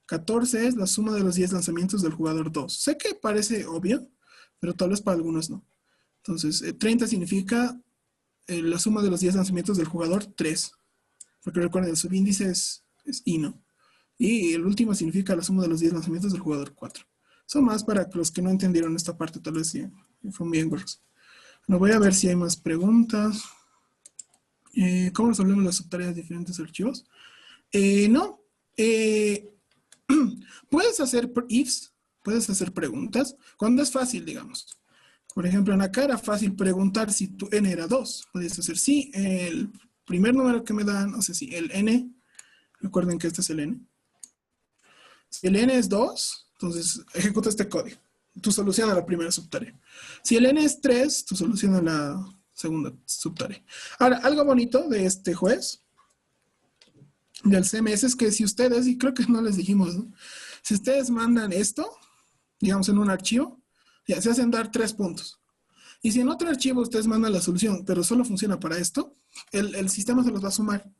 14 es la suma de los 10 lanzamientos del jugador 2. Sé que parece obvio, pero tal vez para algunos no. Entonces, 30 significa la suma de los 10 lanzamientos del jugador 3. Porque recuerden, el subíndice es I, ¿no? Y el último significa la suma de los 10 lanzamientos del jugador 4. Son más para los que no entendieron esta parte, tal vez sí, fue muy engorroso. Bueno, voy a ver si hay más preguntas. ¿Cómo resolvemos las subtareas de diferentes archivos? No. Puedes hacer ifs, puedes hacer preguntas, cuando es fácil, digamos. Por ejemplo, en acá era fácil preguntar si tu n era 2. Puedes hacer sí, el primer número que me dan, o sea, sí, el n, recuerden que este es el n. Si el n es 2, entonces ejecuta este código. Tú solucionas la primera subtarea. Si el n es 3, tú solucionas la segunda subtarea. Ahora, algo bonito de este juez, del CMS, es que si ustedes, y creo que no les dijimos, ¿no? Si ustedes mandan esto, digamos en un archivo, ya se hacen dar 3 puntos. Y si en otro archivo ustedes mandan la solución, pero solo funciona para esto, el sistema se los va a sumar.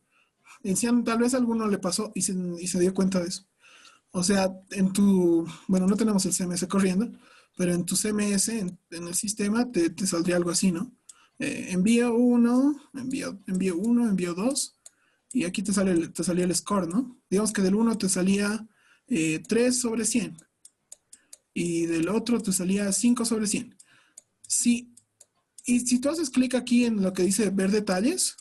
Y tal vez a alguno le pasó y se dio cuenta de eso. O sea, bueno, no tenemos el CMS corriendo, pero en tu CMS, en el sistema, te saldría algo así, ¿no? Envío 1, envío 2, y aquí te salía el score, ¿no? Digamos que del 1 te salía 3 sobre 100. Y del otro te salía 5 sobre 100. Y si tú haces clic aquí en lo que dice ver detalles,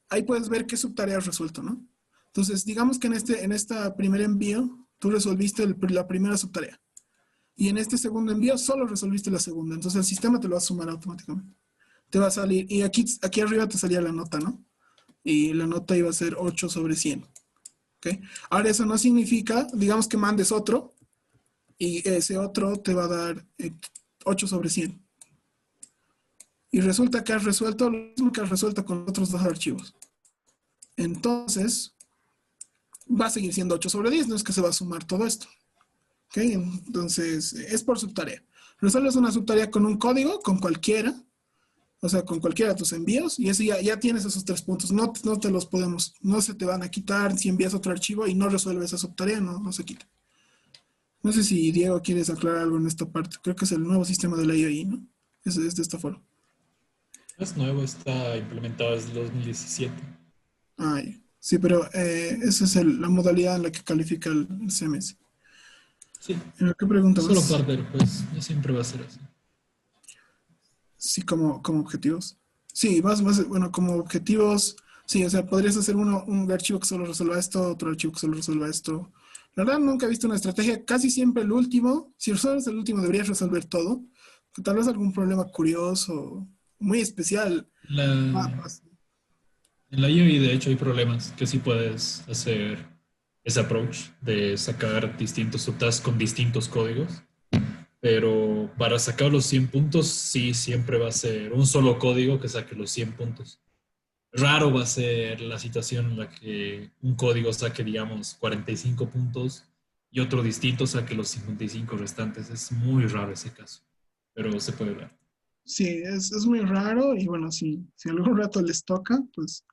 ahí puedes ver qué subtarea has resuelto, ¿no? Entonces, digamos que en este primer envío, tú resolviste la primera subtarea. Y en este segundo envío, solo resolviste la segunda. Entonces, el sistema te lo va a sumar automáticamente. Te va a salir, y aquí arriba te salía la nota, ¿no? Y la nota iba a ser 8 sobre 100. ¿Ok? Ahora, eso no significa, digamos que mandes otro, y ese otro te va a dar 8 sobre 100. Y resulta que has resuelto lo mismo que has resuelto con otros 2 archivos. Entonces, va a seguir siendo 8 sobre 10, no es que se va a sumar todo esto. ¿Ok? Entonces, es por subtarea. Resuelves una subtarea con un código, con cualquiera, o sea, con cualquiera de tus envíos, y eso ya tienes esos 3 puntos. No te los podemos, no se te van a quitar si envías otro archivo y no resuelves esa subtarea, no se quita. No sé si Diego quieres aclarar algo en esta parte. Creo que es el nuevo sistema de la IAI, ¿no? Es de esta forma. Es nuevo, está implementado desde 2017. Ah, ya. Sí, pero esa es la modalidad en la que califica el CMS. Sí, ¿Qué pregunta solo más? parte, pues no siempre va a ser así. Sí, como objetivos. Sí, bueno, como objetivos, sí, o sea, podrías hacer un archivo que solo resuelva esto, otro archivo que solo resuelva esto. La verdad, nunca he visto una estrategia, casi siempre el último, si resuelves el último deberías resolver todo, tal vez algún problema curioso, muy especial. La, en la IOI, de hecho, hay problemas que sí puedes hacer ese approach de sacar distintos subtasks con distintos códigos. Pero para sacar los 100 puntos, sí, siempre va a ser un solo código que saque los 100 puntos. Raro va a ser la situación en la que un código saque, digamos, 45 puntos y otro distinto saque los 55 restantes. Es muy raro ese caso, pero se puede dar. Sí, es muy raro y bueno, si algún rato les toca, pues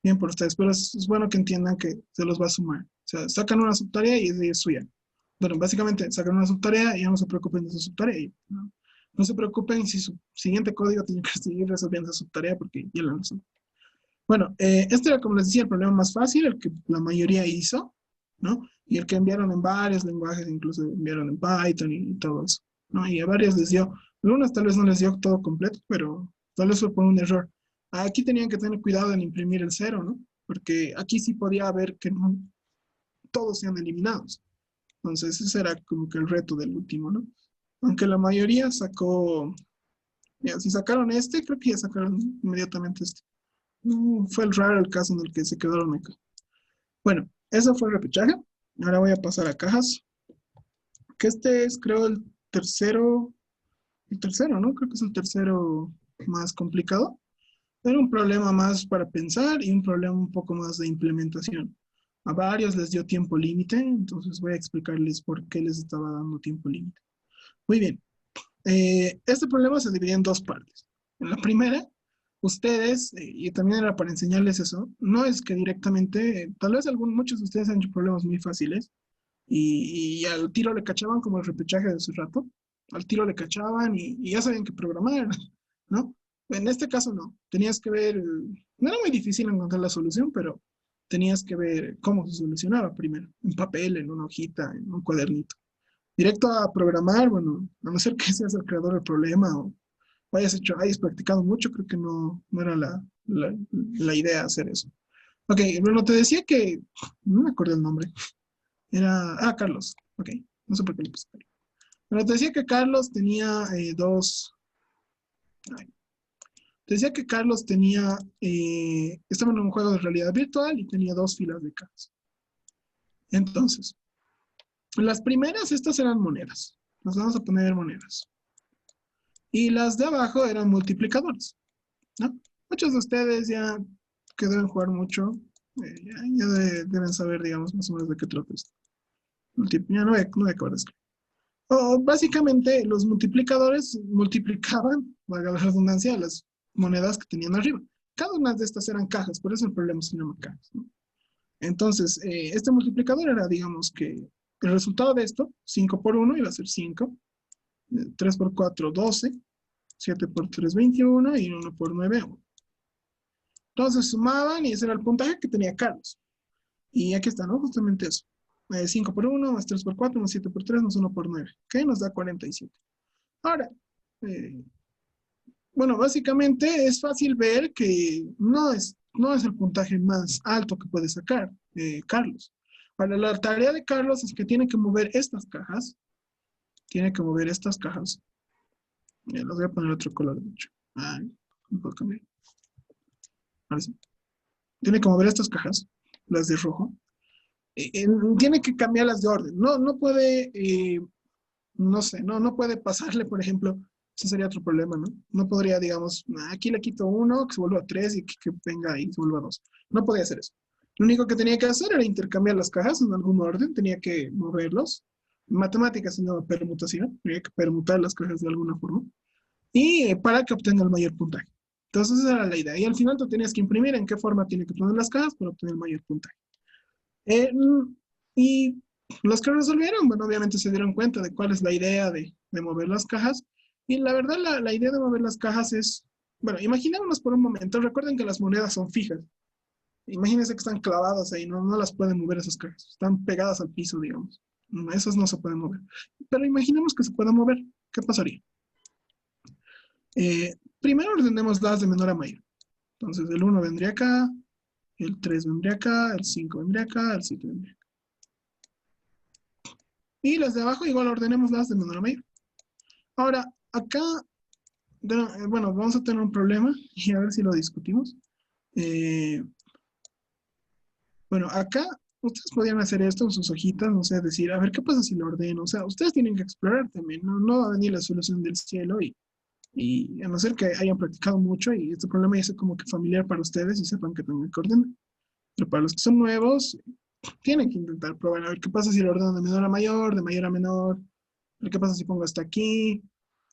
bien por ustedes, pero es bueno que entiendan que se los va a sumar. O sea, sacan una subtarea y es suya. Bueno, básicamente sacan una subtarea y ya no se preocupen de su subtarea. No se preocupen si su siguiente código tiene que seguir resolviendo esa subtarea porque ya la resuelven. Bueno, este era, como les decía, el problema más fácil, el que la mayoría hizo, ¿no? Y el que enviaron en varios lenguajes, incluso enviaron en Python y todo eso, ¿no? Y a varios les dio, algunos tal vez no les dio todo completo, pero tal vez fue por un error. Aquí tenían que tener cuidado en imprimir el 0, ¿no? Porque aquí sí podía haber que no todos sean eliminados. Entonces ese era como que el reto del último, ¿no? Aunque la mayoría sacó, ya, si sacaron este, creo que ya sacaron inmediatamente este. Fue el raro el caso en el que se quedaron acá. Bueno, eso fue el repechaje. Ahora voy a pasar a cajas. Que este es, creo, el tercero, ¿no? Creo que es el tercero más complicado. Era un problema más para pensar y un problema un poco más de implementación. A varios les dio tiempo límite, entonces voy a explicarles por qué les estaba dando tiempo límite. Muy bien. Este problema se divide en 2 partes. En la primera, ustedes, y también era para enseñarles eso, no es que directamente, tal vez muchos de ustedes han hecho problemas muy fáciles y al tiro le cachaban como el repechaje de hace rato, al tiro le cachaban y ya sabían que programar, ¿no? En este caso no, tenías que ver, no era muy difícil encontrar la solución, pero tenías que ver cómo se solucionaba primero, en papel, en una hojita, en un cuadernito. Directo a programar, bueno, a no ser que seas el creador del problema o hayas practicado mucho, creo que no era la idea hacer eso. Ok, bueno, te decía que, no me acuerdo el nombre, era, Carlos, ok, no sé por qué le puse Carlos. Pero te decía que Carlos tenía te decía que Carlos tenía, estaba en un juego de realidad virtual y tenía 2 filas de cajas. Entonces, las primeras, estas eran monedas, nos vamos a poner monedas. Y las de abajo eran multiplicadores, ¿no? Muchos de ustedes ya que deben jugar mucho, ya deben saber, digamos, más o menos de qué trata esto. Ya no voy a acabar de escribir. Básicamente, los multiplicadores multiplicaban, valga la redundancia, las monedas que tenían arriba. Cada una de estas eran cajas, por eso el problema se llama cajas, ¿no? Entonces, este multiplicador era, digamos, que el resultado de esto, 5 por 1 iba a ser 5, 3 por 4, 12, 7 por 3, 21 y 1 por 9, 1. Entonces sumaban y ese era el puntaje que tenía Carlos. Y aquí está, ¿no? Justamente eso. 5 por 1, más 3 por 4, más 7 por 3, más 1 por 9. ¿Ok? Nos da 47. Ahora, bueno, básicamente es fácil ver que no es el puntaje más alto que puede sacar Carlos. Para la tarea de Carlos es que tiene que mover estas cajas. Tiene que mover estas cajas. Las voy a poner otro color, de hecho. Un poco cambiar. Ahora sí. Tiene que mover estas cajas, las de rojo. Tiene que cambiarlas de orden. No puede, no sé, no puede pasarle, por ejemplo, ese sería otro problema, ¿no? No podría, digamos, aquí le quito 1, que se vuelva 3 y que venga ahí, se vuelva 2. No podría hacer eso. Lo único que tenía que hacer era intercambiar las cajas en algún orden, tenía que moverlos. En matemáticas se llama permutación, tenía que permutar las cajas de alguna forma. Y para que obtenga el mayor puntaje. Entonces esa era la idea. Y al final tú tenías que imprimir en qué forma tiene que poner las cajas para obtener el mayor puntaje. Y los que resolvieron, bueno, obviamente se dieron cuenta de cuál es la idea de mover las cajas. Y la verdad, la idea de mover las cajas es, bueno, imaginémonos por un momento, recuerden que las monedas son fijas. Imagínense que están clavadas ahí, no las pueden mover esas cajas. Están pegadas al piso, digamos. Esas no se pueden mover. Pero imaginemos que se puedan mover. ¿Qué pasaría? Primero ordenémoslas de menor a mayor. Entonces el 1 vendría acá, el 3 vendría acá, el 5 vendría acá, el 7 vendría acá. Y las de abajo igual ordenémoslas de menor a mayor. Ahora, acá, bueno, vamos a tener un problema y a ver si lo discutimos. Bueno, acá ustedes podrían hacer esto en sus hojitas, no sé, decir, a ver, ¿qué pasa si lo ordeno? O sea, ustedes tienen que explorar también, no va a venir la solución del cielo y a no ser que hayan practicado mucho y este problema ya sea como que familiar para ustedes y sepan que tengan que ordenar. Pero para los que son nuevos, tienen que intentar probar a ver qué pasa si lo ordeno de menor a mayor, de mayor a menor, a ver qué pasa si pongo hasta aquí,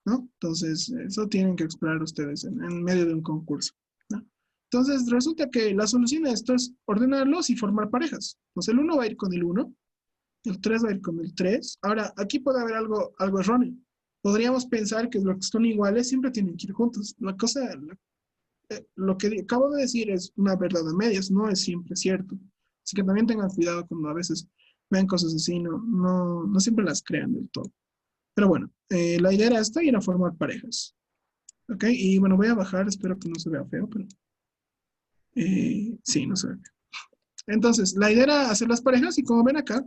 ¿no? Entonces, eso tienen que explorar ustedes en medio de un concurso, ¿no? Entonces, resulta que la solución a esto es ordenarlos y formar parejas. Entonces, el 1 va a ir con el 1, el 3 va a ir con el 3. Ahora, aquí puede haber algo erróneo. Podríamos pensar que los que son iguales siempre tienen que ir juntos. La cosa, lo que acabo de decir es una verdad a medias, no es siempre cierto. Así que también tengan cuidado cuando a veces ven cosas así, no siempre las crean del todo. Pero bueno, la idea era esta y era formar parejas. ¿Ok? Y bueno, voy a bajar, espero que no se vea feo, pero sí, no se ve feo. Entonces, la idea era hacer las parejas y como ven acá,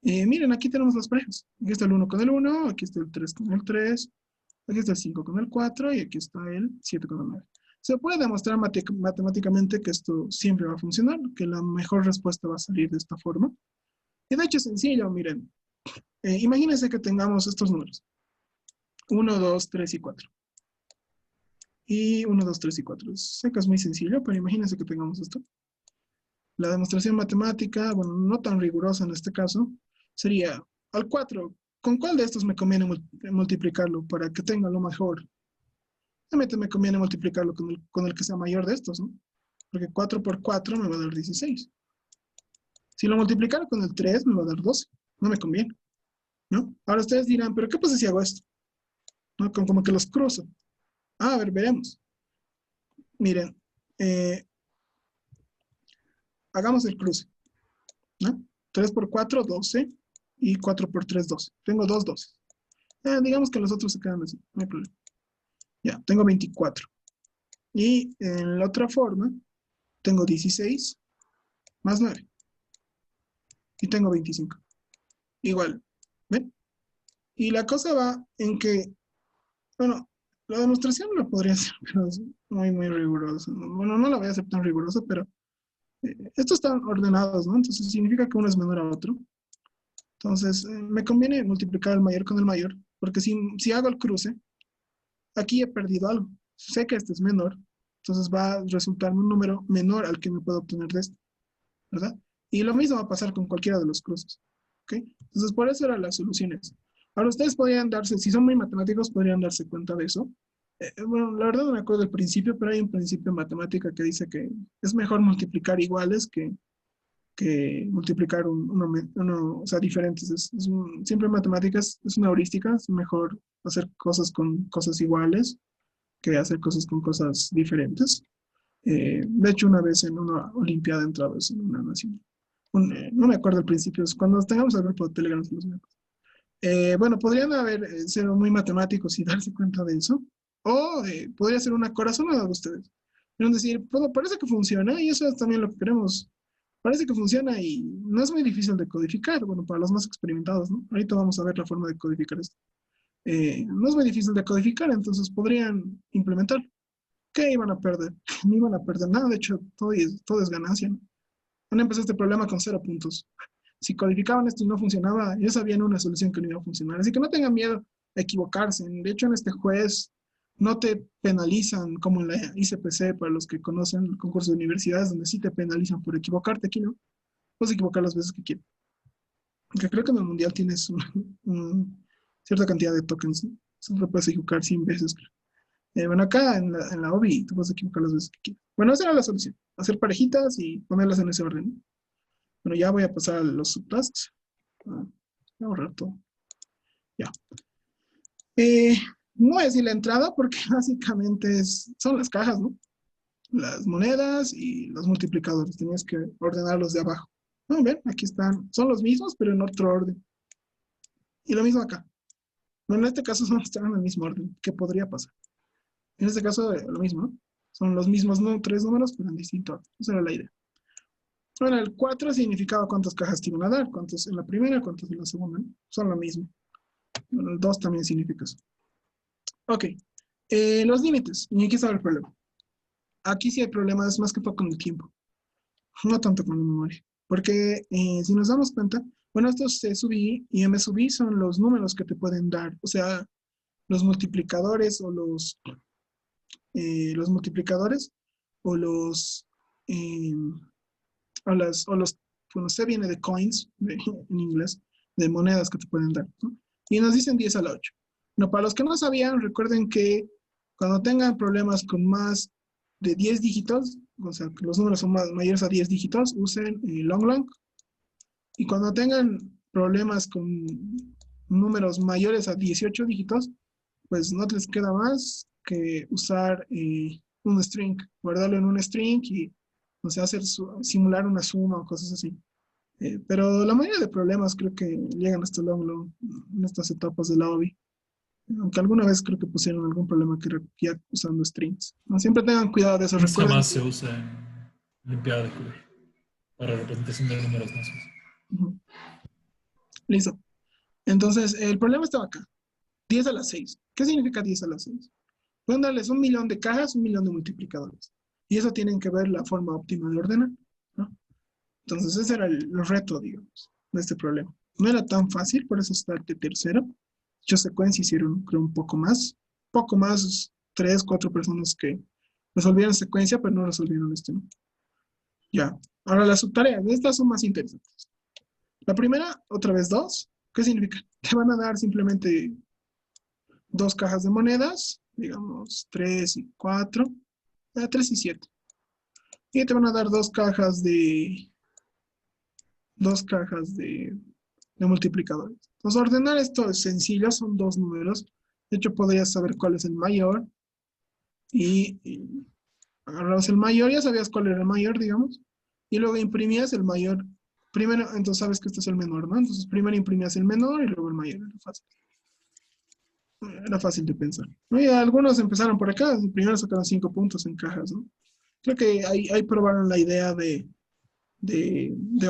miren, aquí tenemos las parejas. Aquí está el 1 con el 1, aquí está el 3 con el 3, aquí está el 5 con el 4 y aquí está el 7 con el 9. Se puede demostrar matemáticamente que esto siempre va a funcionar, que la mejor respuesta va a salir de esta forma. Y de hecho es sencillo, miren. Imagínense que tengamos estos números. 1, 2, 3 y 4. Y 1, 2, 3 y 4. Sé que es muy sencillo, pero imagínense que tengamos esto. La demostración matemática, bueno, no tan rigurosa en este caso, sería al 4. ¿Con cuál de estos me conviene multiplicarlo para que tenga lo mejor? Realmente me conviene multiplicarlo con el que sea mayor de estos, ¿no? Porque 4 por 4 me va a dar 16. Si lo multiplicara con el 3, me va a dar 12. No me conviene, ¿no? Ahora ustedes dirán, ¿pero qué pasa si hago esto? ¿No? Como que los cruzo. A ver, veremos. Miren, hagamos el cruce, ¿no? 3 por 4, 12. Y 4 por 3, 12. Tengo 2 12. Digamos que los otros se quedan así, no hay problema. Ya, tengo 24. Y en la otra forma, tengo 16 más 9. Y tengo 25. Igual, ¿ven? Y la cosa va en que, bueno, la demostración la podría hacer, pero es muy rigurosa. Bueno, no la voy a hacer tan rigurosa, pero estos están ordenados, ¿no? Entonces significa que uno es menor a otro. Entonces, me conviene multiplicar el mayor con el mayor, porque si hago el cruce, aquí he perdido algo. Sé que este es menor, entonces va a resultar un número menor al que me puedo obtener de este, ¿verdad? Y lo mismo va a pasar con cualquiera de los cruces, ¿ok? Entonces, por eso eran las soluciones. Ahora, ustedes podrían darse, si son muy matemáticos, podrían darse cuenta de eso. Bueno, la verdad no me acuerdo del principio, pero hay un principio en matemática que dice que es mejor multiplicar iguales que multiplicar o sea, diferentes. Siempre en matemáticas es una heurística, es mejor hacer cosas con cosas iguales que hacer cosas con cosas diferentes. De hecho, una vez en una olimpiada entraba en una nacional. No me acuerdo al principio, cuando tengamos el grupo de Telegram se los voy a bueno, podrían ser muy matemáticos y darse cuenta de eso, o podría ser una corazonada de ustedes. Es decir, parece que funciona y eso es también lo que queremos. Parece que funciona y no es muy difícil de codificar, bueno, para los más experimentados, ¿no? Ahorita vamos a ver la forma de codificar esto. No es muy difícil de codificar, entonces podrían implementarlo. ¿Qué iban a perder? No iban a perder nada, de hecho, todo es ganancia, ¿no? Han empezado este problema con 0 puntos. Si codificaban esto y no funcionaba, ya sabían una solución que no iba a funcionar. Así que no tengan miedo a equivocarse. De hecho, en este juez no te penalizan como en la ICPC, para los que conocen el concurso de universidades, donde sí te penalizan por equivocarte. Aquí no, puedes equivocar las veces que quieras. Porque creo que en el mundial tienes cierta cantidad de tokens, ¿no? Entonces te puedes equivocar 100 veces. Bueno, acá en la OBI tú puedes equivocar las veces que quieras. Bueno, esa era la solución. Hacer parejitas y ponerlas en ese orden, ¿no? Bueno, ya voy a pasar a los subtasks. Voy a borrar todo. Ya. No voy a decir la entrada porque básicamente son las cajas, ¿no? Las monedas y los multiplicadores. Tenías que ordenarlos de abajo. ¿No? ¿Ven? Aquí están. Son los mismos, pero en otro orden. Y lo mismo acá. Bueno, en este caso están en el mismo orden. ¿Qué podría pasar? En este caso, lo mismo, ¿no? Son los mismos tres números, pero en distinto orden. Esa era la idea. Bueno, el 4 significaba cuántas cajas te iban a dar. Cuántos en la primera, cuántos en la segunda, ¿no? Son lo mismo. Bueno, el 2 también significa eso. Ok. Los límites. Y aquí está el problema. Aquí sí hay problemas más que todo con el tiempo. No tanto con la memoria. Porque si nos damos cuenta, bueno, estos C sub I y M sub I son los números que te pueden dar. O sea, los multiplicadores o los multiplicadores o los bueno, C viene de coins en inglés, de monedas que te pueden dar, ¿no? Y nos dicen 10 a la 8. No, para los que no sabían, recuerden que cuando tengan problemas con más de 10 dígitos, o sea, que los números son mayores a 10 dígitos, usen long long. Y cuando tengan problemas con números mayores a 18 dígitos, pues no les queda más que usar un string, guardarlo en un string y, o sea, simular una suma o cosas así. Pero la mayoría de problemas creo que llegan hasta luego en estas etapas de la OBI. Aunque alguna vez creo que pusieron algún problema que requería usando strings. No, siempre tengan cuidado de eso. Recuerden más se usa en limpiada de color para representación de números necios. Listo. Entonces, el problema estaba acá. 10 a la 6. ¿Qué significa 10 a la 6? Pueden darles 1.000.000 de cajas, 1.000.000 de multiplicadores. Y eso tienen que ver la forma óptima de ordenar, ¿no? Entonces, ese era el reto, digamos, de este problema. No era tan fácil, por eso está de tercero. Yo secuencia hicieron, creo, un poco más. 3, 4 personas que resolvieron secuencia, pero no resolvieron este, ¿no? Ya. Ahora las subtareas. Estas son más interesantes. La primera, otra vez 2. ¿Qué significa? Te van a dar simplemente 2 cajas de monedas, digamos 3 y 4, 3 y 7. Y te van a dar 2 cajas de multiplicadores. Entonces, ordenar esto es sencillo, son 2 números. De hecho, podrías saber cuál es el mayor. Y agarrabas el mayor, ya sabías cuál era el mayor, digamos. Y luego imprimías el mayor. Primero, entonces sabes que este es el menor, ¿no? Entonces, primero imprimías el menor y luego el mayor. Era fácil de pensar. Y algunos empezaron por acá, primero sacaron 5 puntos en cajas, ¿no? Creo que ahí probaron la idea de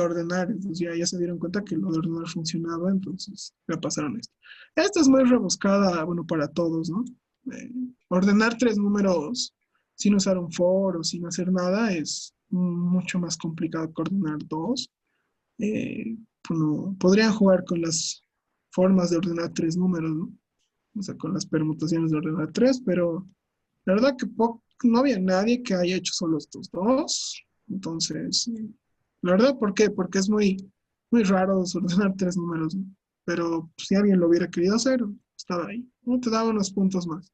ordenar, entonces ya se dieron cuenta que lo de ordenar funcionaba, entonces ya pasaron esto. Esta es muy rebuscada, bueno, para todos, ¿no? Ordenar 3 números sin usar un for o sin hacer nada es mucho más complicado que ordenar 2. Bueno, podrían jugar con las formas de ordenar 3 números, ¿no? O sea, con las permutaciones de ordenar 3, pero la verdad que no había nadie que haya hecho solo estos 2. Entonces, la verdad, ¿por qué? Porque es muy, muy raro ordenar 3 números, ¿no? Pero pues, si alguien lo hubiera querido hacer, estaba ahí, ¿no? Te daba unos puntos más.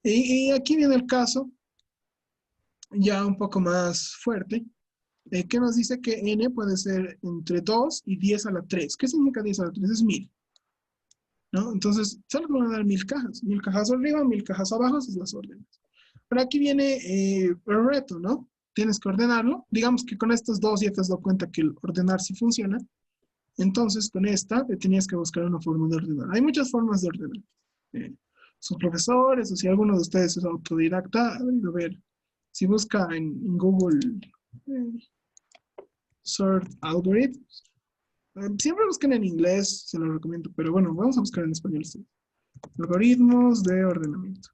Y aquí viene el caso, ya un poco más fuerte, que nos dice que n puede ser entre 2 y 10 a la 3. ¿Qué significa 10 a la 3? Es 1000. ¿No? Entonces, solo te van a dar 1000 cajas. 1000 cajas arriba, 1000 cajas abajo, esas las ordenas. Pero aquí viene el reto, ¿no? Tienes que ordenarlo. Digamos que con estos 2 ya te has dado cuenta que el ordenar sí funciona. Entonces, con esta tenías que buscar una forma de ordenar. Hay muchas formas de ordenar. Sus profesores, o si alguno de ustedes es autodidacta, a ver, si busca en Google Sort Algorithms, siempre busquen en inglés, se lo recomiendo, pero bueno, vamos a buscar en español. Algoritmos de ordenamiento.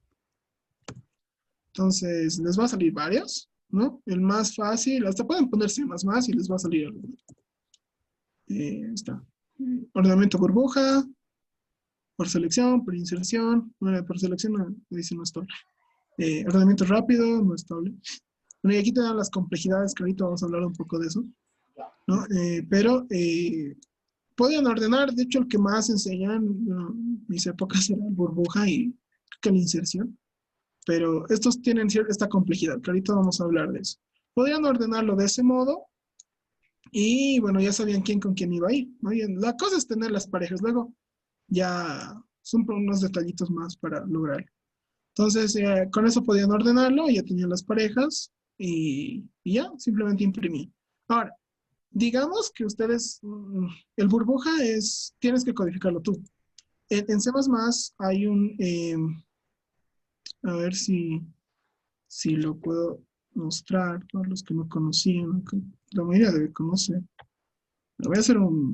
Entonces, les va a salir varios, ¿no? El más fácil, hasta pueden ponerse más y les va a salir algo. Está. Ordenamiento burbuja. por selección, por inserción. Bueno, por selección me dice no estable. Ordenamiento rápido, no estable. Bueno, y aquí te dan las complejidades, que ahorita vamos a hablar un poco de eso, ¿no? Pero podían ordenar, de hecho el que más enseñan, bueno, en mis épocas era el burbuja y creo que la inserción, pero estos tienen esta complejidad, que ahorita vamos a hablar de eso. Podrían ordenarlo de ese modo y bueno, ya sabían quién con quién iba a ir, ¿no? Y la cosa es tener las parejas, luego ya son unos detallitos más para lograrlo. Entonces, con eso podían ordenarlo, ya tenían las parejas y ya, simplemente imprimí. Ahora, digamos que ustedes, el burbuja tienes que codificarlo tú. En C++ hay a ver si lo puedo mostrar para los que no conocían, que la mayoría debe conocer. Voy a hacer un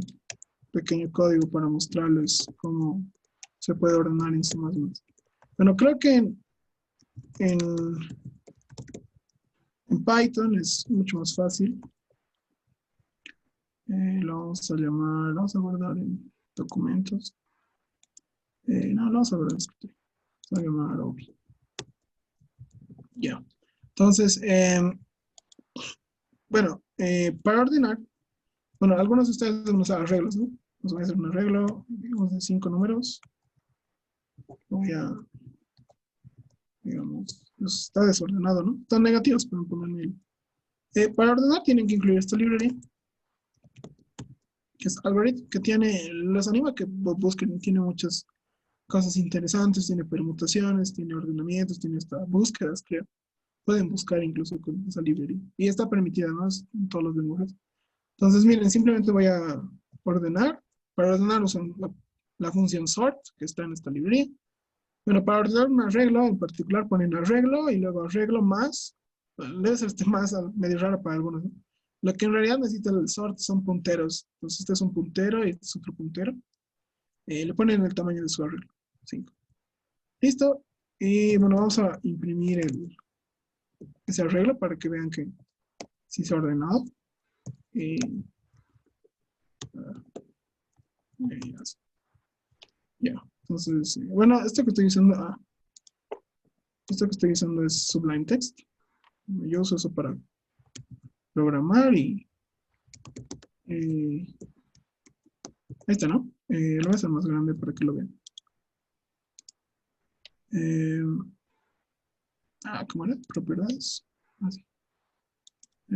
pequeño código para mostrarles cómo se puede ordenar en C++. Bueno, creo que en Python es mucho más fácil. Lo vamos a llamar, vamos a guardar en documentos. No, lo vamos a guardar en escritorio. Vamos a llamar OBI. Ya. Entonces, bueno, para ordenar, bueno, algunos de ustedes van a usar arreglos, ¿no? Nos voy a hacer un arreglo, digamos, de 5 números. Voy a, digamos, está desordenado, ¿no? Están negativos, pueden ponerme para ordenar tienen que incluir esta librería, que es Algorithm, que los anima que busquen, tiene muchas cosas interesantes, tiene permutaciones, tiene ordenamientos, tiene hasta búsquedas, creo. Pueden buscar incluso con esa librería. Y está permitida, ¿no? En todos los lenguajes. Entonces, miren, simplemente voy a ordenar. Para ordenar usan la función sort, que está en esta librería. Bueno, para ordenar un arreglo, en particular ponen arreglo y luego arreglo más. Debe ser más medio raro para algunos, ¿no? Lo que en realidad necesita el sort son punteros. Entonces, este es un puntero y este es otro puntero. Le ponen el tamaño de su arreglo. 5. Listo. Y bueno, vamos a imprimir ese arreglo para que vean que sí se ha ordenado. Ya. Entonces, bueno, esto que estoy usando es Sublime Text. Yo uso eso para programar y ahí está, ¿no? Lo voy a hacer más grande para que lo vean. ¿Cómo era? Propiedades. Así.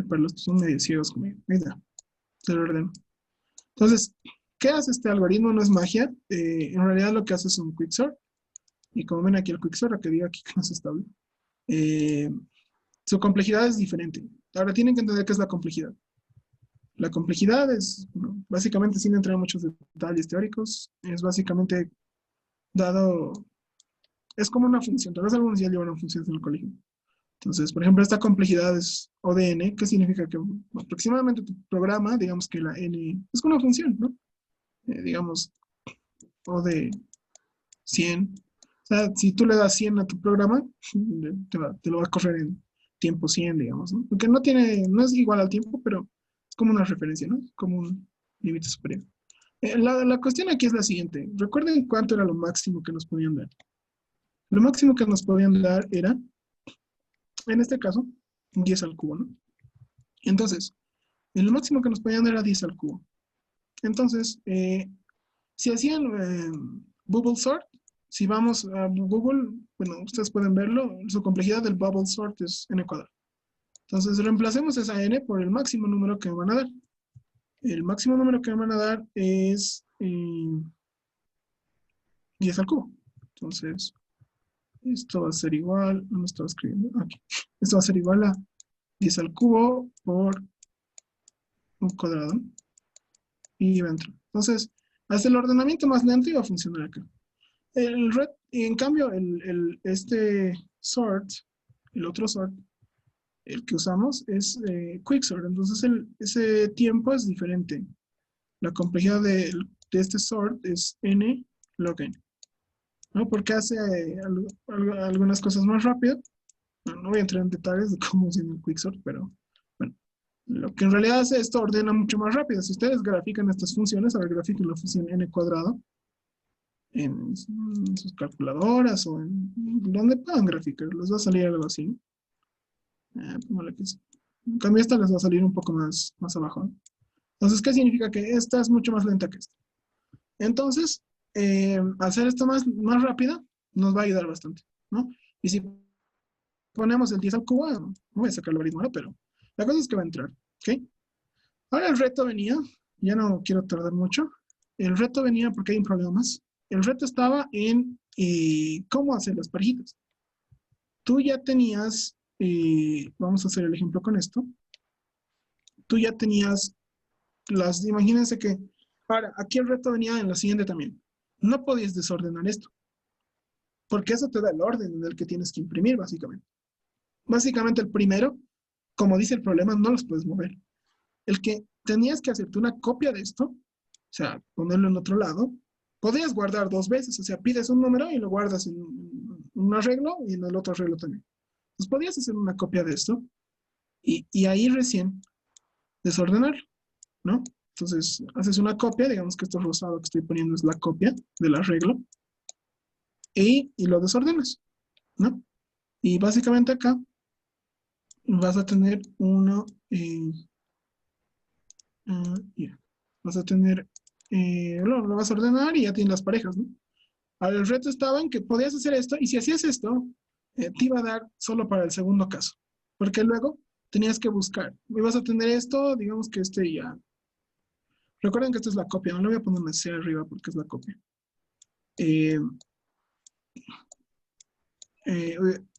Para los que son medio ciegos conmigo. Ahí está. Se lo ordeno. Entonces, ¿qué hace este algoritmo? No es magia. En realidad lo que hace es un quicksort. Y como ven aquí el quicksort, que diga aquí que no es estable. Su complejidad es diferente. Ahora tienen que entender qué es la complejidad. La complejidad es, bueno, básicamente, sin entrar en muchos detalles teóricos, es básicamente dado, es como una función. Tal vez algunos ya llevan funciones en el colegio. Entonces, por ejemplo, esta complejidad es O de n, que significa que aproximadamente tu programa, digamos que la n es como una función, ¿no? Digamos, O de 100. O sea, si tú le das 100 a tu programa, te lo va a correr en tiempo 100, digamos, ¿no? Porque no es igual al tiempo, pero es como una referencia, ¿no? Como un límite superior. La cuestión aquí es la siguiente. Recuerden cuánto era lo máximo que nos podían dar. Lo máximo que nos podían dar era, en este caso, 10 al cubo, ¿no? Entonces, lo máximo que nos podían dar era 10 al cubo. Entonces, si hacían bubble sort, si vamos a Google, bueno, ustedes pueden verlo, su complejidad del bubble sort es n cuadrado. Entonces, reemplacemos esa n por el máximo número que me van a dar. El máximo número que me van a dar es 10 al cubo. Entonces, esto va a ser igual, no estaba escribiendo aquí. Esto va a ser igual a 10 al cubo por un cuadrado. Y dentro. Entonces, hace el ordenamiento más lento y va a funcionar acá. En cambio, este sort, el otro sort, el que usamos es quicksort. Entonces, ese tiempo es diferente. La complejidad de este sort es n log n. ¿No? Porque hace algunas cosas más rápido. No voy a entrar en detalles de cómo funciona el quicksort, pero bueno. Lo que en realidad hace esto ordena mucho más rápido. Si ustedes grafican estas funciones, a ver, grafiquen la función n cuadrado. en sus calculadoras o en donde puedan graficar. Les va a salir algo así, ¿no? Póngale que sí. En cambio, esta les va a salir un poco más abajo, ¿no? Entonces, ¿qué significa? Que esta es mucho más lenta que esta. Entonces, hacer esto más rápida nos va a ayudar bastante, ¿no? Y si ponemos el 10 al cubo, no voy a sacar el logaritmo ahora, pero la cosa es que va a entrar, ¿ok? Ahora el reto venía, ya no quiero tardar mucho, el reto venía porque hay un problema más. El reto estaba en cómo hacer las parejitas. Tú ya tenías, vamos a hacer el ejemplo con esto, tú ya tenías imagínense que, ahora, aquí el reto venía en lo siguiente también. No podías desordenar esto, porque eso te da el orden en el que tienes que imprimir, básicamente. Básicamente el primero, como dice el problema, no los puedes mover. El que tenías que hacerte una copia de esto, o sea, ponerlo en otro lado, podías guardar 2 veces, o sea, pides un número y lo guardas en un arreglo y en el otro arreglo también. Entonces podías hacer una copia de esto y ahí recién desordenarlo, ¿no? Entonces haces una copia, digamos que esto rosado que estoy poniendo es la copia del arreglo y lo desordenas, ¿no? Y básicamente acá vas a tener uno, vas a tener, lo vas a ordenar y ya tienes las parejas, ¿no? Ahora el reto estaba en que podías hacer esto y si hacías esto, te iba a dar solo para el segundo caso, porque luego tenías que buscar. Y vas a tener esto, digamos que este ya. Recuerden que esta es la copia, no le voy a poner una C arriba porque es la copia.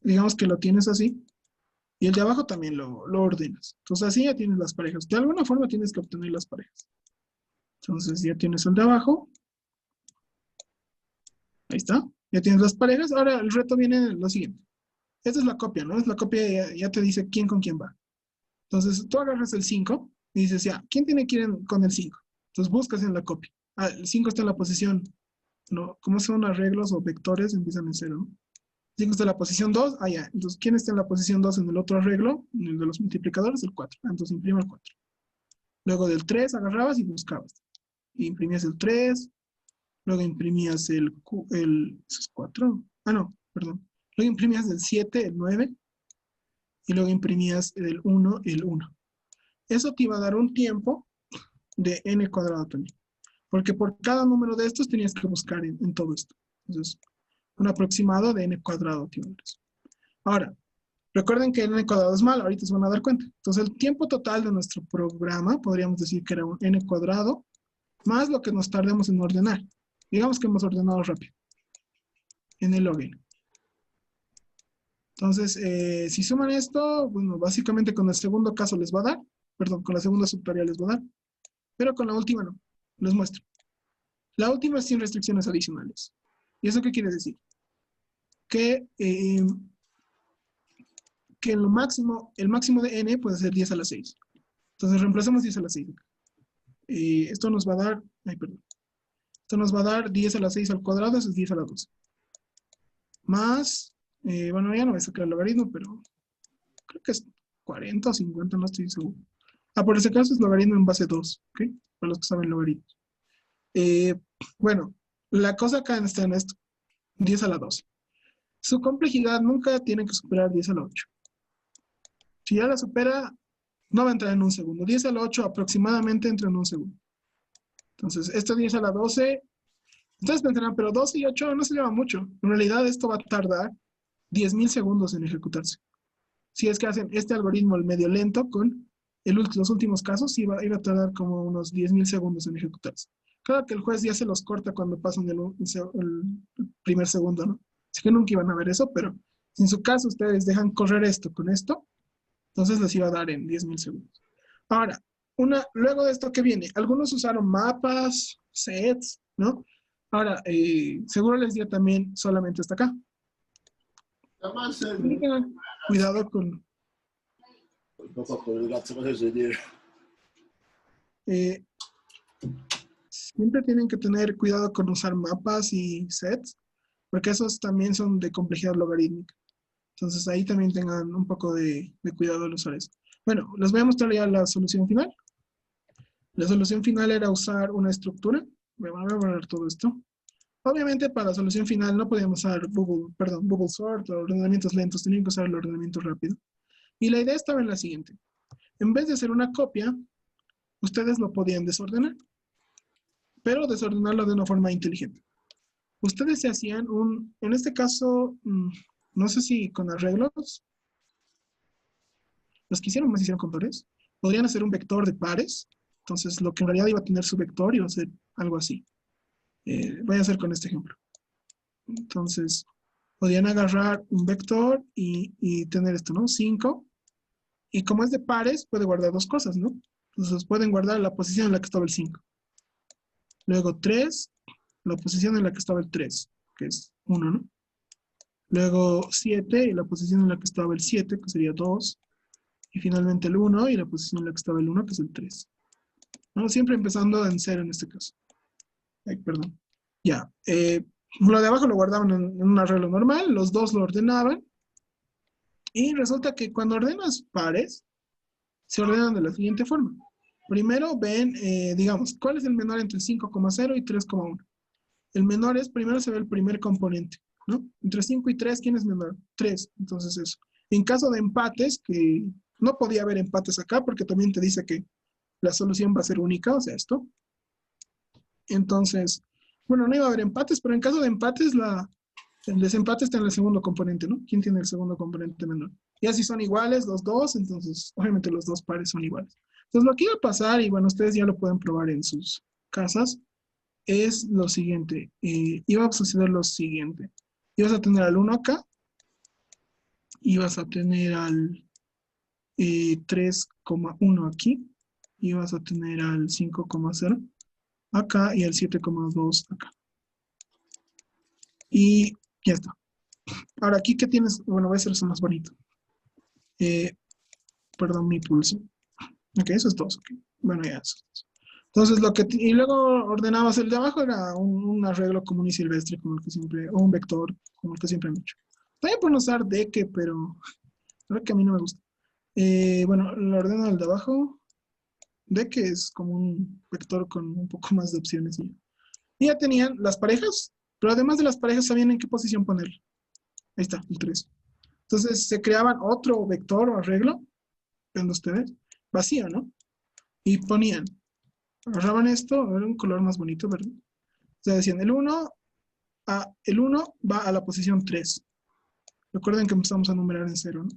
Digamos que lo tienes así. Y el de abajo también lo ordenas. Entonces así ya tienes las parejas. De alguna forma tienes que obtener las parejas. Entonces ya tienes el de abajo. Ahí está. Ya tienes las parejas. Ahora el reto viene en lo siguiente. Esta es la copia, ¿no? Es la copia, ya te dice quién con quién va. Entonces tú agarras el 5 y dices, ya, ¿quién tiene que ir con el 5? Entonces buscas en la copia. Ah, el 5 está en la posición, ¿no? ¿Cómo son arreglos o vectores? Empiezan en 0, ¿no? 5 está en la posición 2, ah, ya. Entonces, ¿quién está en la posición 2 en el otro arreglo? En el de los multiplicadores, el 4. Entonces, imprime el 4. Luego del 3 agarrabas y buscabas. Y imprimías el 3. Luego imprimías el ¿eso es 4? Ah, no, perdón. Luego imprimías el 7, el 9. Y luego imprimías el 1, el 1. Eso te iba a dar un tiempo de n cuadrado también. Porque por cada número de estos tenías que buscar en todo esto. Entonces, un aproximado de n cuadrado. Ahora, recuerden que n cuadrado es malo, ahorita se van a dar cuenta. Entonces, el tiempo total de nuestro programa, podríamos decir que era un n cuadrado, más lo que nos tardemos en ordenar. Digamos que hemos ordenado rápido. En el log n. Entonces, si suman esto, bueno, básicamente con el segundo caso les va a dar, perdón, con la segunda subtarea les va a dar, pero con la última no. Les muestro. La última es sin restricciones adicionales. ¿Y eso qué quiere decir? Que el máximo de n puede ser 10 a la 6. Entonces reemplazamos 10 a la 6. Esto nos va a dar, esto nos va a dar 10 a la 6 al cuadrado, eso es 10 a la 12. Más, bueno, ya no voy a sacar el logaritmo, pero creo que es 40 o 50, no estoy seguro. Ah, por ese caso es logaritmo en base 2, ¿ok? Para los que saben logaritmos. Bueno, la cosa acá está en esto, 10 a la 12. Su complejidad nunca tiene que superar 10 a la 8. Si ya la supera, no va a entrar en un segundo. 10 a la 8 aproximadamente entra en un segundo. Entonces, esto 10 a la 12, ustedes pensarán, pero 12 y 8 no se lleva mucho. En realidad esto va a tardar 10.000 segundos en ejecutarse. Si es que hacen este algoritmo el medio lento con los últimos casos, iba a tardar como unos 10.000 segundos en ejecutarse. Claro que el juez ya se los corta cuando pasan el primer segundo, ¿no? Así que nunca iban a ver eso, pero si en su caso ustedes dejan correr esto con esto, entonces les iba a dar en 10.000 segundos. Ahora, luego de esto, ¿qué viene? Algunos usaron mapas, sets, ¿no? Ahora, seguro les dio también solamente hasta acá. Cuidado con... siempre tienen que tener cuidado con usar mapas y sets, porque esos también son de complejidad logarítmica. Entonces ahí también tengan un poco de cuidado al usar eso. Bueno, les voy a mostrar ya la solución final. La solución final era usar una estructura. Voy a borrar todo esto. Obviamente para la solución final no podíamos usar Bubble Sort o ordenamientos lentos, tenían que usar el ordenamiento rápido. Y la idea estaba en la siguiente. En vez de hacer una copia, ustedes lo podían desordenar, pero desordenarlo de una forma inteligente. Ustedes se hacían en este caso, no sé si con arreglos, los que hicieron más hicieron con pares, podrían hacer un vector de pares, entonces lo que en realidad iba a tener su vector iba a ser algo así. Voy a hacer con este ejemplo. Entonces, podían agarrar un vector y tener esto, ¿no? 5. Y como es de pares, puede guardar dos cosas, ¿no? Entonces, pueden guardar la posición en la que estaba el 5. Luego 3, la posición en la que estaba el 3, que es 1, ¿no? Luego 7 y la posición en la que estaba el 7, que sería 2. Y finalmente el 1 y la posición en la que estaba el 1, que es el 3. ¿No? Siempre empezando en 0 en este caso. Ay, perdón. Ya. Lo de abajo lo guardaban en un arreglo normal, los dos lo ordenaban. Y resulta que cuando ordenas pares, se ordenan de la siguiente forma. Primero ven, digamos, ¿cuál es el menor entre 5,0 y 3,1? El menor es, primero se ve el primer componente, ¿no? Entre 5 y 3, ¿quién es menor? 3, entonces eso. En caso de empates, que no podía haber empates acá porque también te dice que la solución va a ser única, o sea, esto. Entonces, bueno, no iba a haber empates, pero en caso de empates, el desempate está en el segundo componente, ¿no? ¿Quién tiene el segundo componente menor? Y así son iguales los dos, entonces, obviamente los dos pares son iguales. Entonces, lo que iba a pasar, y bueno, ustedes ya lo pueden probar en sus casas, es lo siguiente. Iba a suceder lo siguiente. Ibas a tener al 1 acá, ibas a tener al 3,1 aquí, ibas a tener al 5,0 acá y al 7,2 acá. Y ya está. Ahora, aquí, ¿qué tienes? Bueno, voy a hacer eso más bonito. Perdón, mi pulso. Ok, eso es 2. Okay. Bueno, ya eso. Entonces, y luego ordenabas el de abajo, era un arreglo común y silvestre, como el que siempre, o un vector, como el que siempre han hecho. También pueden usar deque, pero creo que a mí no me gusta. Bueno, lo ordeno el de abajo. Deque es como un vector con un poco más de opciones. Y ya tenían las parejas, pero además de las parejas sabían en qué posición ponerlo. Ahí está, el 3. Entonces se creaban otro vector o arreglo, ven ustedes, vacío, ¿no? Y ponían, agarraban esto, era un color más bonito, ¿verdad? O sea, decían, el 1 va a la posición 3. Recuerden que empezamos a numerar en 0, ¿no?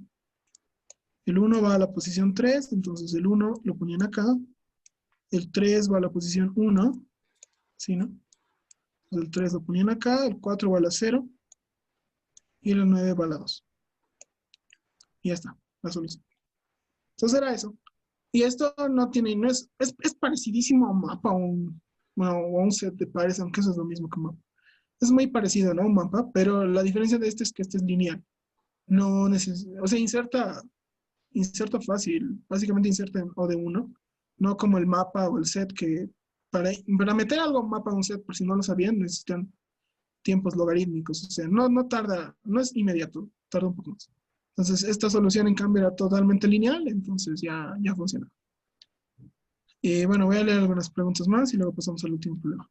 El 1 va a la posición 3, entonces el 1 lo ponían acá. El 3 va a la posición 1, ¿sí, no? Entonces el 3 lo ponían acá, el 4 va a la 0 y el 9 va a la 2. Y ya está, la solución. Entonces era eso. Y esto no tiene, es parecidísimo a un mapa o a un set de pares, aunque eso es lo mismo que un mapa. Es muy parecido, ¿no? Un mapa, pero la diferencia de este es que este es lineal. No necesita, o sea, inserta fácil, básicamente inserta en O de 1, no como el mapa o el set que para meter algo a un mapa o un set, por si no lo sabían, necesitan tiempos logarítmicos, o sea, no tarda, no es inmediato, tarda un poco más. Entonces, esta solución en cambio era totalmente lineal, entonces ya funciona. Y bueno, voy a leer algunas preguntas más y luego pasamos al último problema.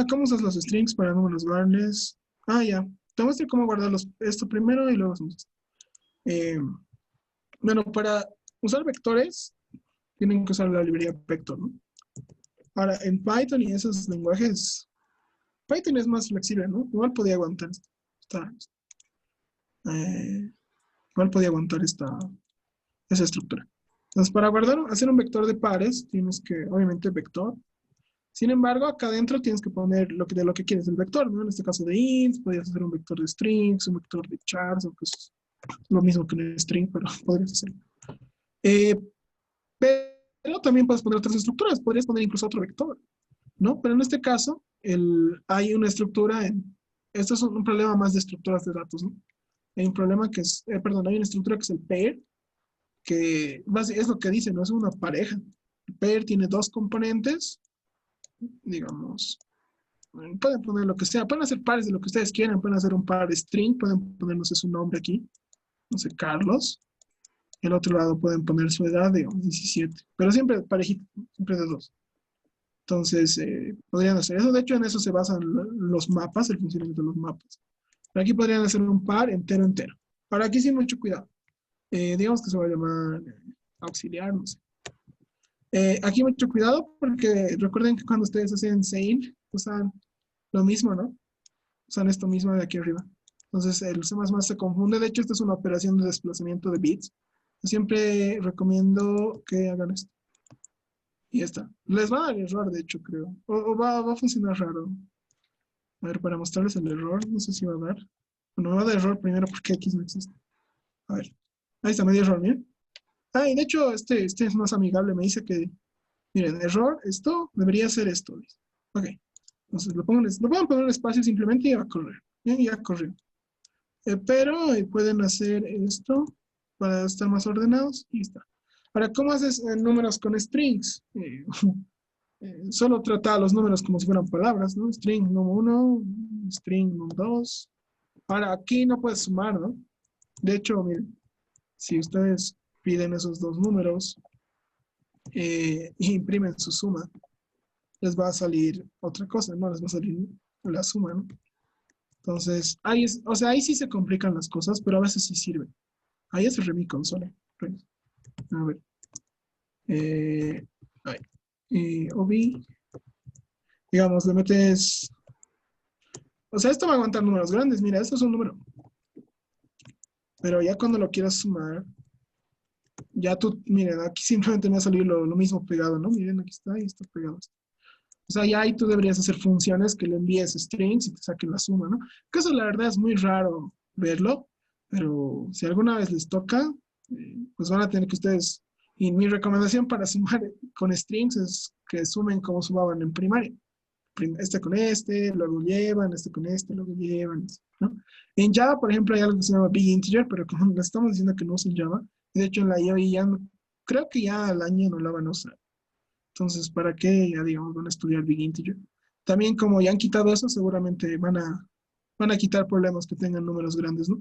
¿Cómo usas los strings para números grandes? Ya. Te muestro cómo guardar esto primero y luego hacemos esto. Bueno, para usar vectores, tienen que usar la librería Vector, ¿no? Ahora, en Python y esos lenguajes, Python es más flexible, ¿no? Igual podía aguantar igual podía aguantar esa estructura. Entonces, para hacer un vector de pares, tienes que, obviamente, vector. Sin embargo, acá adentro tienes que poner de lo que quieres el vector, ¿no? En este caso de ints, podrías hacer un vector de strings, un vector de chars, aunque es lo mismo que un string, pero podrías hacerlo. Pero también puedes poner otras estructuras, podrías poner incluso otro vector, ¿no? Pero en este caso, hay una estructura esto es un problema más de estructuras de datos, ¿no? Hay un problema que es, hay una estructura que es el pair, que es lo que dice, ¿no? Es una pareja. El pair tiene dos componentes, digamos, pueden poner lo que sea, pueden hacer pares de lo que ustedes quieran, pueden hacer un par de string, pueden ponernos su nombre aquí, no sé, Carlos. El otro lado pueden poner su edad, digamos, 17, pero siempre parejito, siempre de 2. Entonces, podrían hacer eso. De hecho, en eso se basan los mapas, el funcionamiento de los mapas. Pero aquí podrían hacer un par entero, entero. Ahora, aquí sí, mucho cuidado. Digamos que se va a llamar auxiliar, no sé. Aquí mucho cuidado porque recuerden que cuando ustedes hacen sein, usan lo mismo, ¿no? Usan esto mismo de aquí arriba. Entonces, el C++ se confunde. De hecho, esta es una operación de desplazamiento de bits. Siempre recomiendo que hagan esto. Y ya está. Les va a dar error, de hecho, creo. O va a funcionar raro. A ver, para mostrarles el error, no sé si va a dar. Bueno, me va a dar error primero porque X no existe. A ver. Ahí está, me dio error, miren. Ah, y de hecho, este es más amigable. Me dice que, miren, error, esto debería ser esto. Dice. Ok. Entonces lo pueden poner en espacio simplemente y va a correr. Bien, ya corrió. Pero pueden hacer esto para estar más ordenados y está. Ahora, ¿cómo haces números con strings? Solo trata los números como si fueran palabras, ¿no? String num1, string num2. Ahora, aquí no puedes sumar, ¿no? De hecho, miren, si ustedes piden esos dos números e imprimen su suma, les va a salir otra cosa, ¿no? Les va a salir la suma, ¿no? Entonces, o sea, ahí sí se complican las cosas, pero a veces sí sirve. Ahí es el consola. A ver. OB. Digamos, le metes... O sea, esto va a aguantar números grandes. Mira, esto es un número. Pero ya cuando lo quieras sumar, ya tú, miren, aquí simplemente me va a salir lo mismo pegado, ¿no? Miren, aquí está y está pegado. O sea, ya ahí tú deberías hacer funciones que le envíes strings y te saquen la suma, ¿no? Que eso la verdad es muy raro verlo, pero si alguna vez les toca, pues van a tener que ustedes... Y mi recomendación para sumar con strings es que sumen como sumaban en primaria. Este con este, luego llevan, este con este, luego llevan, ¿no? En Java, por ejemplo, hay algo que se llama Big Integer, pero como le estamos diciendo que no usa en Java, de hecho en la IOI ya creo que ya al año no la van a usar. Entonces, ¿para qué? Ya digamos, van a estudiar Big Integer. También como ya han quitado eso, seguramente van a quitar problemas que tengan números grandes, ¿no?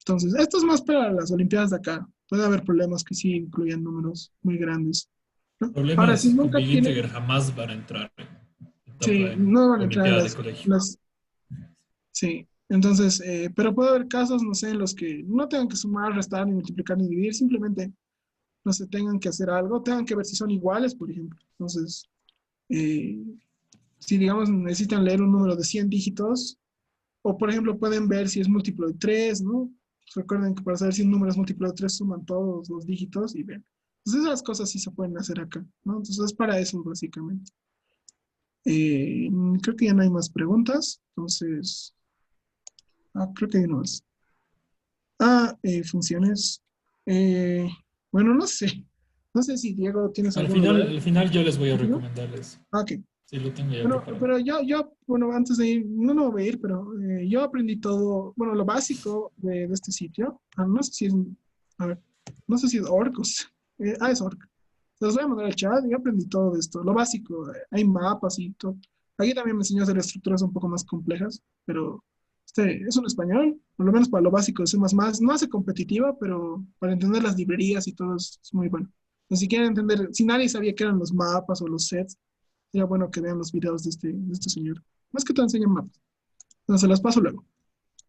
Entonces, esto es más para las Olimpiadas de acá. Puede haber problemas que sí incluyan números muy grandes, ¿no? Ahora, si Problemas con nunca Big tienen... Integer jamás van a entrar en etapa Sí, en no van a entrar en Olimpiada de colegio. sí, entonces, pero puede haber casos, no sé, en los que no tengan que sumar, restar, ni multiplicar, ni dividir, simplemente, no sé, tengan que hacer algo, tengan que ver si son iguales, por ejemplo. Entonces, eh, si digamos necesitan leer un número de 100 dígitos, o por ejemplo pueden ver si es múltiplo de 3, ¿no? Recuerden que para saber si un número es múltiplo de 3 suman todos los dígitos y ven. Entonces esas cosas sí se pueden hacer acá, ¿no? Entonces es para eso básicamente. Creo que ya no hay más preguntas, entonces, creo que hay uno más. Funciones. Eh, bueno, no sé. No sé si Diego tienes alguna duda. Al final yo les voy a ¿No? recomendarles. Ok. Sí, lo tengo ya Bueno, preparado. pero bueno, antes de ir, no voy a ir, pero yo aprendí todo, bueno, lo básico de este sitio. No sé si es, a ver, no sé si es Orcos. Es Orc. Les voy a mandar al chat. Yo aprendí todo de esto, lo básico. Hay mapas y todo. Aquí también me enseñó a hacer estructuras un poco más complejas, pero este es un español, por lo menos para lo básico de C++. No hace competitiva, pero para entender las librerías y todo es muy bueno. Entonces, si quieren entender, si nadie sabía qué eran los mapas o los sets, sería bueno que vean los videos de este señor. Más que todo enseñan mapas. Entonces, se las paso luego.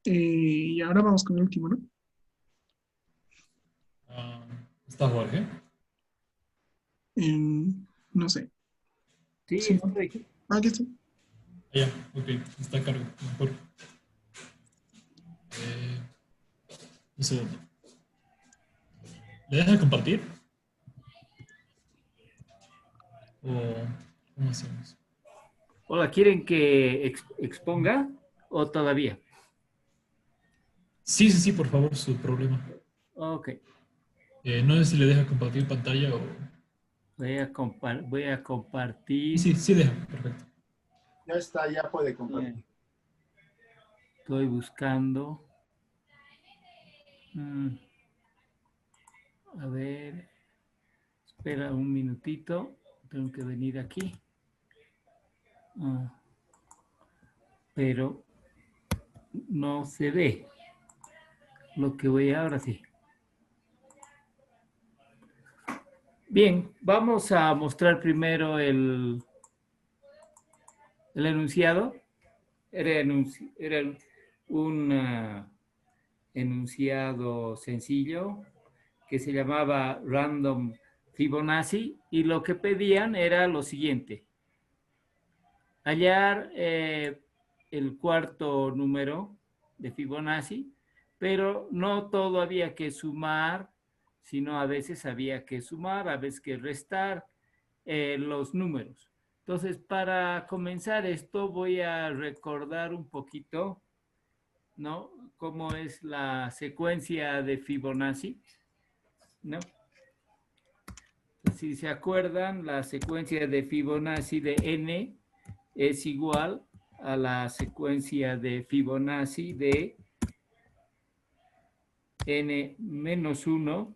Y ahora vamos con el último, ¿no? ¿Está Jorge? No sé. Sí, Sí, ¿no? estoy aquí. Aquí está. Ya, ok, está a cargo, mejor. Un segundo. ¿Le deja de compartir? ¿O cómo hacemos? Hola, ¿quieren que exponga o todavía? Sí, por favor, su problema. Ok, No sé si le deja compartir pantalla o... voy a compartir. Sí, deja, perfecto. Ya está, ya puede compartir. Bien. Estoy buscando. A ver, espera un minutito. Tengo que venir aquí. Pero no se ve lo que voy ahora sí. Bien, vamos a mostrar primero el El enunciado era un enunciado sencillo que se llamaba Random Fibonacci, y lo que pedían era lo siguiente: hallar el cuarto número de Fibonacci, pero no todo había que sumar, sino a veces había que sumar, a veces que restar los números. Entonces, para comenzar esto, voy a recordar un poquito, ¿no?, cómo es la secuencia de Fibonacci, ¿no? Si se acuerdan, la secuencia de Fibonacci de n es igual a la secuencia de Fibonacci de n-1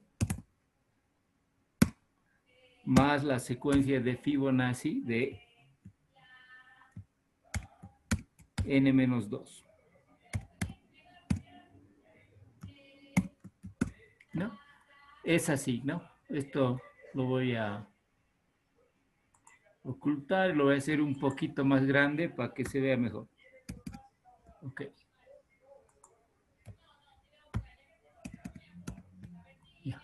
más la secuencia de Fibonacci de n-2. ¿No? Es así, ¿no? Esto lo voy a ocultar y lo voy a hacer un poquito más grande para que se vea mejor. Ok. Ya.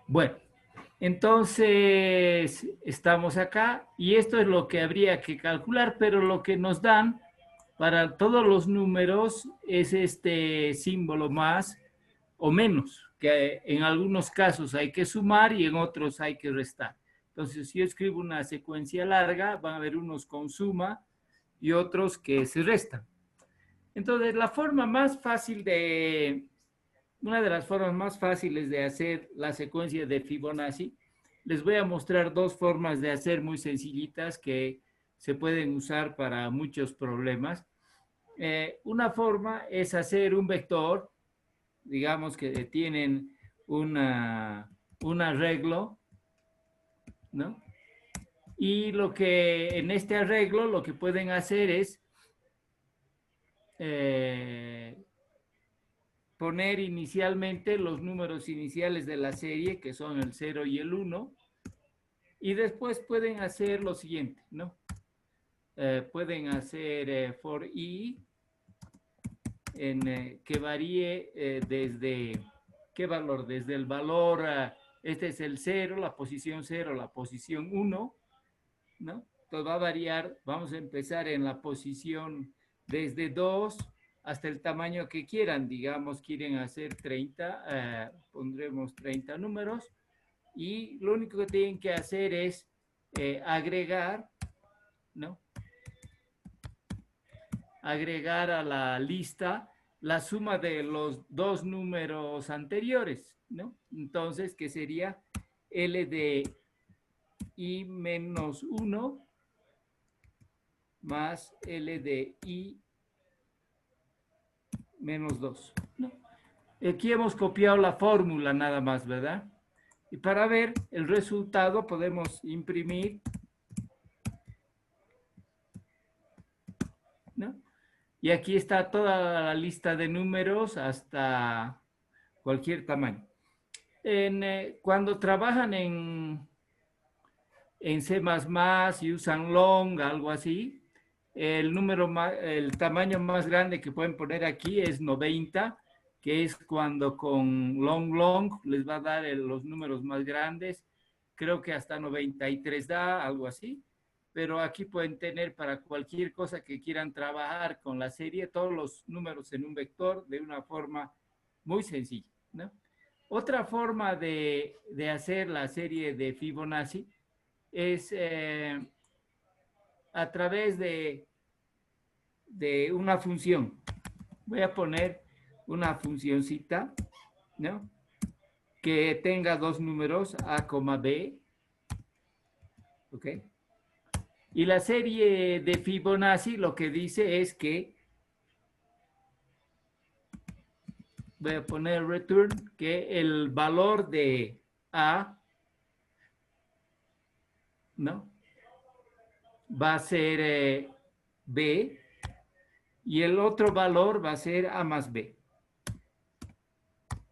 Bueno, entonces estamos acá y esto es lo que habría que calcular, pero lo que nos dan para todos los números es este símbolo más o menos, que en algunos casos hay que sumar y en otros hay que restar. Entonces, si yo escribo una secuencia larga, van a haber unos con suma y otros que se restan. Entonces, una de las formas más fáciles de hacer la secuencia de Fibonacci, les voy a mostrar dos formas de hacer muy sencillitas que se pueden usar para muchos problemas. Una forma es hacer un vector, digamos que tienen un arreglo, ¿no? Y en este arreglo lo que pueden hacer es poner inicialmente los números iniciales de la serie, que son el 0 y el 1, y después pueden hacer lo siguiente, ¿no? Pueden hacer for i que varíe desde, ¿qué valor? Desde el valor, este es el 0, la posición 0, la posición 1, ¿no? Entonces va a variar, vamos a empezar en la posición desde 2 hasta el tamaño que quieran, digamos, quieren hacer 30, pondremos 30 números, y lo único que tienen que hacer es agregar, ¿no? Agregar a la lista la suma de los dos números anteriores, ¿no? Entonces, ¿qué sería? L de i menos 1 más L de i menos 2, ¿no? Aquí hemos copiado la fórmula nada más, ¿verdad? Y para ver el resultado podemos imprimir, ¿no? Y aquí está toda la lista de números hasta cualquier tamaño. Cuando trabajan en C++ y usan long, algo así, el tamaño más grande que pueden poner aquí es 90, que es cuando con long les va a dar los números más grandes. Creo que hasta 93 da, algo así. Pero aquí pueden tener para cualquier cosa que quieran trabajar con la serie, todos los números en un vector de una forma muy sencilla, ¿no? Otra forma de hacer la serie de Fibonacci es a través de una función. Voy a poner una funcioncita, ¿no?, que tenga dos números, a, b, ¿ok? Y la serie de Fibonacci lo que dice es que, voy a poner return, que el valor de a, ¿no?, va a ser b, y el otro valor va a ser a más b.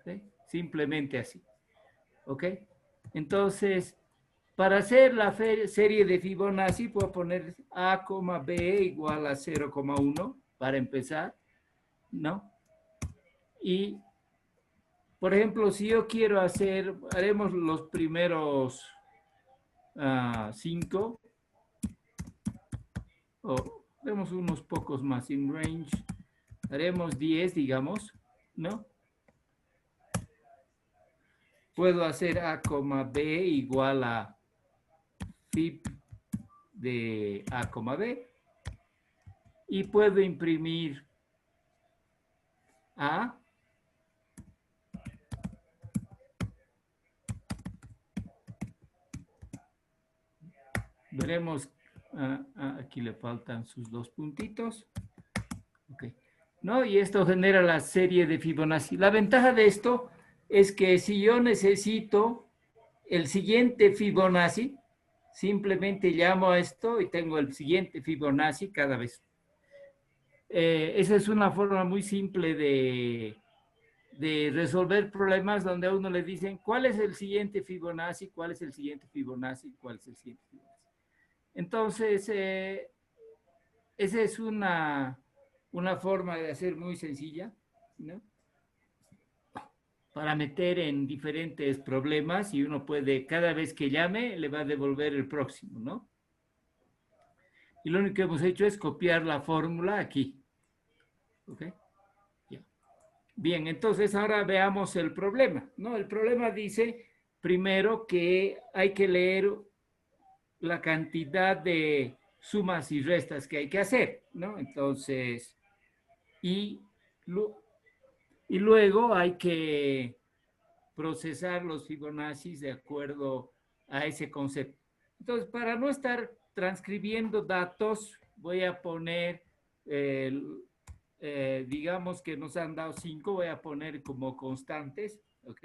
¿Sí? Simplemente así. ¿Ok? Entonces, para hacer la serie de Fibonacci, puedo poner A, B igual a 0,1 para empezar, ¿no? Y, por ejemplo, si yo quiero hacer, haremos los primeros 5, o haremos unos pocos más in range, haremos 10, digamos, ¿no? Puedo hacer A, B igual a Fib de A, B. Y puedo imprimir A. Veremos, aquí le faltan sus 2 puntitos. Okay. ¿No? Y esto genera la serie de Fibonacci. La ventaja de esto es que si yo necesito el siguiente Fibonacci, simplemente llamo a esto y tengo el siguiente Fibonacci cada vez. Esa es una forma muy simple de resolver problemas donde a uno le dicen cuál es el siguiente Fibonacci, cuál es el siguiente Fibonacci, cuál es el siguiente Fibonacci. Entonces, esa es una forma de hacer muy sencilla, ¿no? Para meter en diferentes problemas y uno puede, cada vez que llame, le va a devolver el próximo, ¿no? Y lo único que hemos hecho es copiar la fórmula aquí. ¿Ok? Ya. Bien, entonces ahora veamos el problema, ¿no? El problema dice, primero, que hay que leer la cantidad de sumas y restas que hay que hacer, ¿no? Entonces, y luego hay que procesar los Fibonacci de acuerdo a ese concepto. Entonces, para no estar transcribiendo datos, voy a poner, digamos que nos han dado 5, voy a poner como constantes, ¿ok?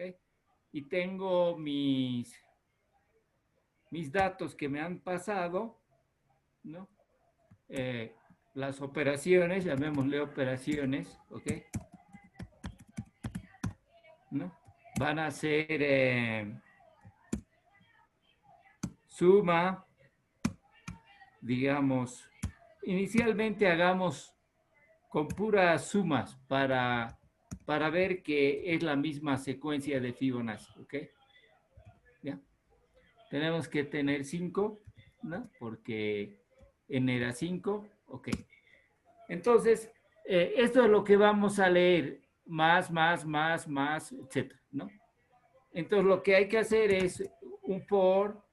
Y tengo mis datos que me han pasado, ¿no? Las operaciones, llamémosle operaciones, ¿ok? ¿No? Van a ser suma, digamos, inicialmente hagamos con puras sumas para ver que es la misma secuencia de Fibonacci, ¿ok? ¿Ya? Tenemos que tener 5, ¿no? Porque n era 5, ok. Entonces, esto es lo que vamos a leer, más, etcétera, ¿no? Entonces, lo que hay que hacer es un for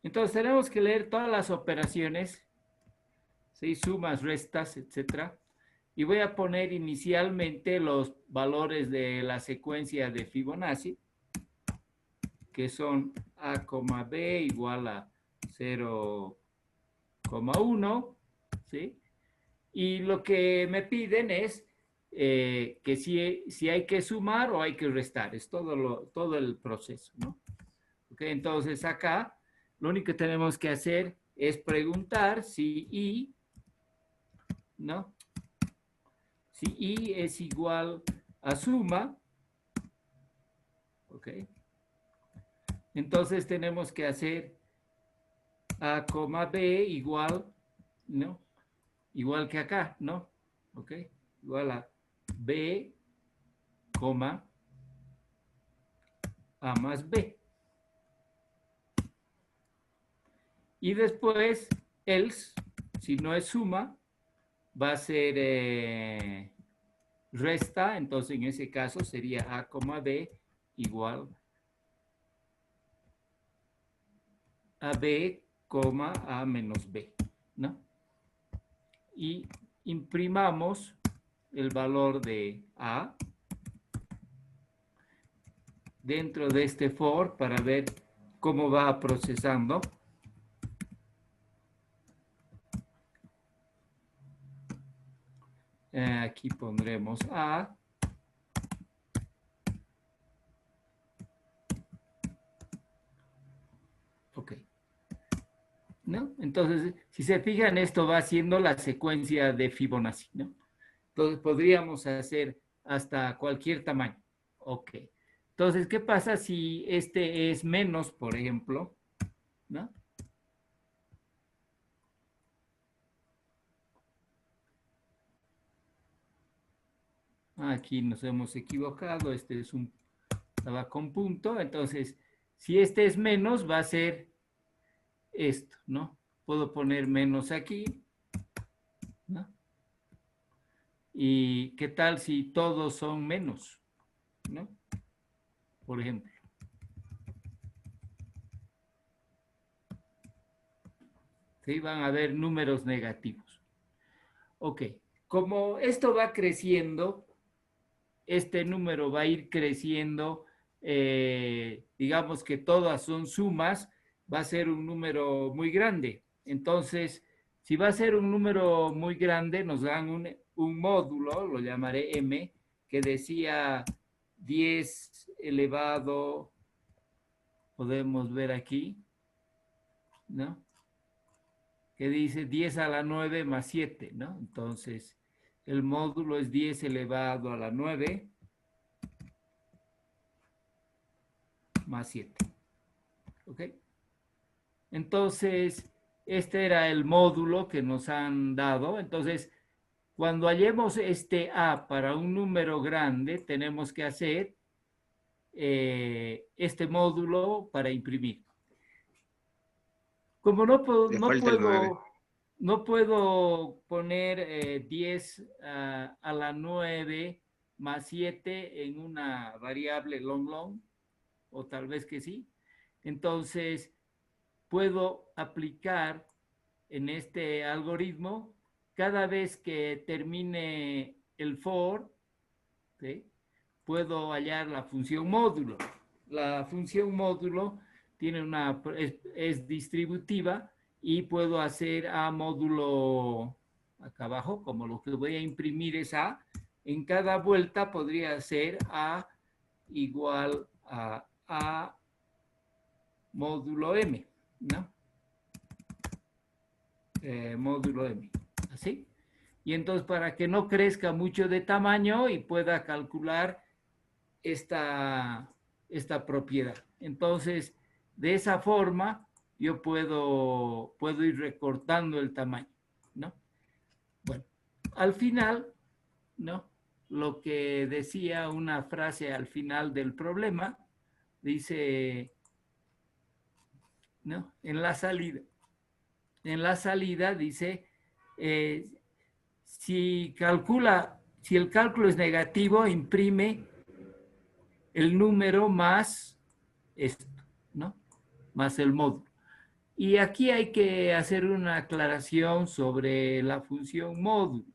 entonces tenemos que leer todas las operaciones, ¿sí? Sumas, restas, etcétera. Y voy a poner inicialmente los valores de la secuencia de Fibonacci, que son A, B igual a 0,1, ¿sí? Y lo que me piden es que si hay que sumar o hay que restar. Es todo el proceso, ¿no? ¿Ok? Entonces acá lo único que tenemos que hacer es preguntar si I, ¿no? Si I es igual a suma, ¿ok? Entonces tenemos que hacer A, B igual, ¿no? Igual que acá, ¿no? ¿Ok? Igual a B, A más B. Y después, else, si no es suma, va a ser resta, entonces en ese caso sería A, B igual a B, A menos B, ¿no? Y imprimamos el valor de A dentro de este for para ver cómo va procesando. Aquí pondremos A. Ok. ¿no? Entonces, si se fijan, esto va haciendo la secuencia de Fibonacci, ¿no? Entonces, podríamos hacer hasta cualquier tamaño. Ok. Entonces, ¿qué pasa si este es menos, por ejemplo? ¿No? Aquí nos hemos equivocado. Este es estaba con punto. Entonces, si este es menos, va a ser esto, ¿no? Puedo poner menos aquí, ¿no? ¿Y qué tal si todos son menos? ¿No? Por ejemplo. ¿Sí? Van a haber números negativos. Ok. Como esto va creciendo, este número va a ir creciendo, digamos que todas son sumas, va a ser un número muy grande. Entonces, si va a ser un número muy grande, nos dan un módulo, lo llamaré M, que decía 10 elevado, podemos ver aquí, ¿no? Que dice 10 a la 9 más 7, ¿no? Entonces, el módulo es 10 elevado a la 9 más 7. ¿Ok? Entonces, este era el módulo que nos han dado. Entonces, cuando hallemos este A para un número grande, tenemos que hacer este módulo para imprimir. Como no puedo poner 10 a la 9 más 7 en una variable long, o tal vez que sí, entonces puedo aplicar en este algoritmo cada vez que termine el for, ¿sí? Puedo hallar la función módulo. La función módulo tiene es distributiva y puedo hacer A módulo acá abajo, como lo que voy a imprimir es A. En cada vuelta podría ser A igual a A módulo M, ¿no? Módulo M, así. Y entonces para que no crezca mucho de tamaño y pueda calcular esta propiedad. Entonces, de esa forma, yo puedo ir recortando el tamaño, ¿no? Bueno, al final, ¿no? Lo que decía una frase al final del problema, dice, ¿no? En la salida dice, si el cálculo es negativo, imprime el número más esto, ¿no? Más el módulo. Y aquí hay que hacer una aclaración sobre la función módulo,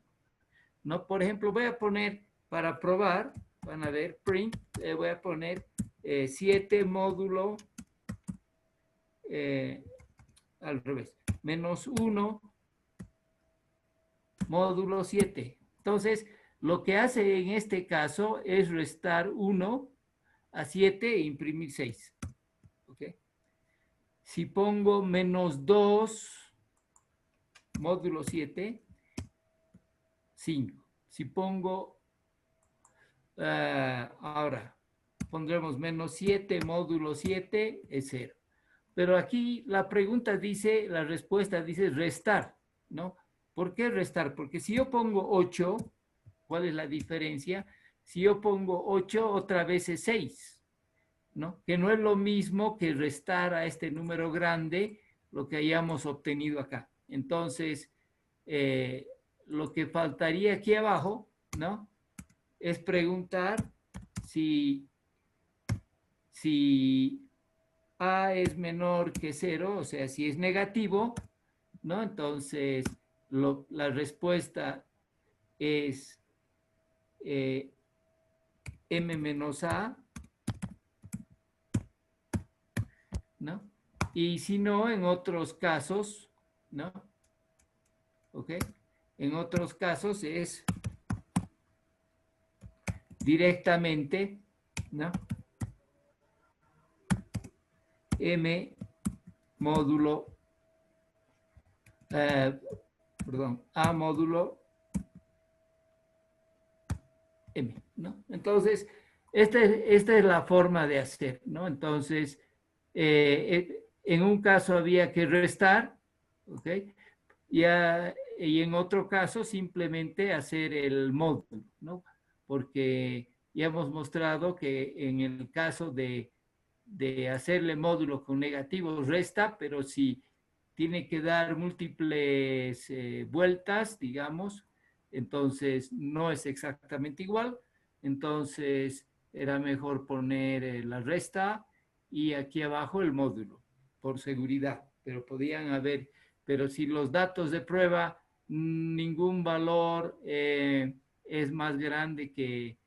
¿no? Por ejemplo, voy a poner, para probar, van a ver, print, voy a poner 7 módulo, al revés, menos 1 módulo 7. Entonces, lo que hace en este caso es restar 1 a 7 e imprimir 6. ¿Ok? Si pongo menos 2 módulo 7, 5. Si pongo, ahora, pondremos menos 7 módulo 7 es 0. Pero aquí la pregunta dice, la respuesta dice restar, ¿no? ¿Por qué restar? Porque si yo pongo 8, ¿cuál es la diferencia? Si yo pongo 8, otra vez es 6, ¿no? Que no es lo mismo que restar a este número grande lo que hayamos obtenido acá. Entonces, lo que faltaría aquí abajo, ¿no? Es preguntar si A es menor que 0, o sea, si es negativo, ¿no? Entonces, la respuesta es M menos A, ¿no? Y si no, en otros casos, ¿no? ¿Ok? En otros casos es directamente, ¿no? M módulo perdón, A módulo M, ¿no? Entonces, esta es la forma de hacer, ¿no? Entonces, en un caso había que restar, ¿ok? Y en otro caso simplemente hacer el módulo, ¿no? Porque ya hemos mostrado que en el caso de hacerle módulo con negativos resta, pero si tiene que dar múltiples vueltas, digamos, entonces no es exactamente igual, entonces era mejor poner la resta y aquí abajo el módulo, por seguridad, pero podían haber, pero si los datos de prueba, ningún valor es más grande que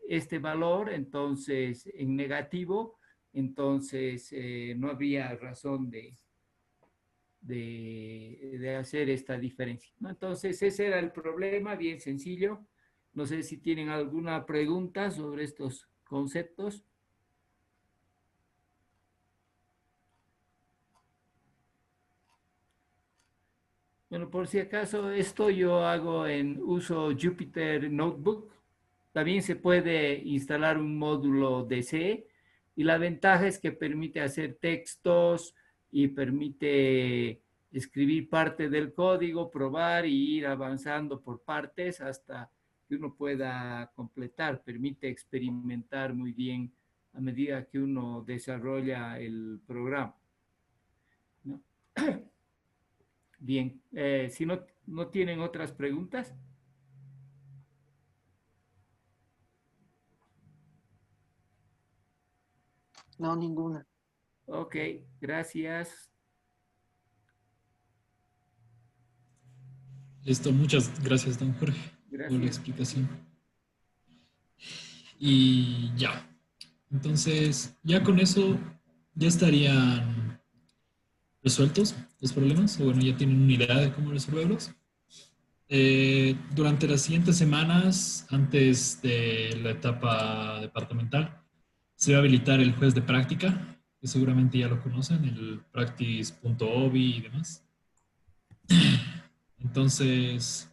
este valor, entonces en negativo, entonces no había razón de hacer esta diferencia, ¿no? Entonces ese era el problema, bien sencillo. No sé si tienen alguna pregunta sobre estos conceptos. Bueno, por si acaso, esto yo hago en uso Jupyter Notebook. También se puede instalar un módulo de C y la ventaja es que permite hacer textos y permite escribir parte del código, probar y ir avanzando por partes hasta que uno pueda completar. Permite experimentar muy bien a medida que uno desarrolla el programa, ¿no? Bien, si no tienen otras preguntas. No, ninguna. Ok, gracias. Listo, muchas gracias, don Jorge, por la Gracias. explicación. Y ya. Entonces, ya con eso ya estarían resueltos los problemas, o bueno, ya tienen una idea de cómo resolverlos. Durante las siguientes semanas, antes de la etapa departamental, se va a habilitar el juez de práctica, que seguramente ya lo conocen, el practice.obi y demás. Entonces,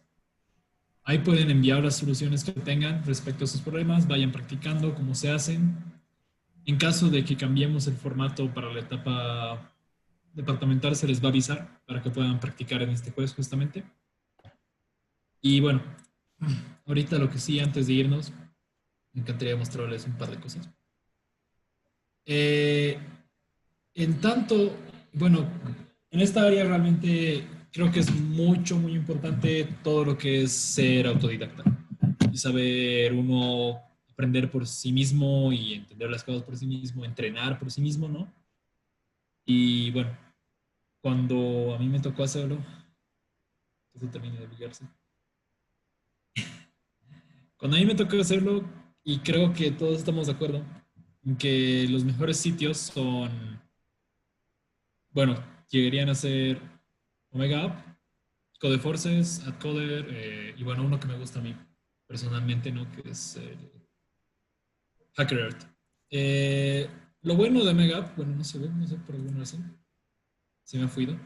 ahí pueden enviar las soluciones que tengan respecto a sus problemas, vayan practicando cómo se hacen. En caso de que cambiemos el formato para la etapa departamental, se les va a avisar para que puedan practicar en este juez justamente. Y bueno, ahorita lo que sí, antes de irnos, me encantaría mostrarles un par de cosas. En tanto, bueno, en esta área realmente creo que es muy importante todo lo que es ser autodidacta y saber uno aprender por sí mismo y entender las cosas por sí mismo, entrenar por sí mismo, ¿no? Y bueno, cuando a mí me tocó hacerlo, que se termine de brillarse. Cuando a mí me tocó hacerlo, y creo que todos estamos de acuerdo, en que los mejores sitios son, bueno, llegarían a ser Omega App, Codeforces, AdCoder, y bueno, uno que me gusta a mí personalmente, ¿no? Que es HackerEarth. Lo bueno de Omega App, bueno, no sé por alguna razón, se me ha ido.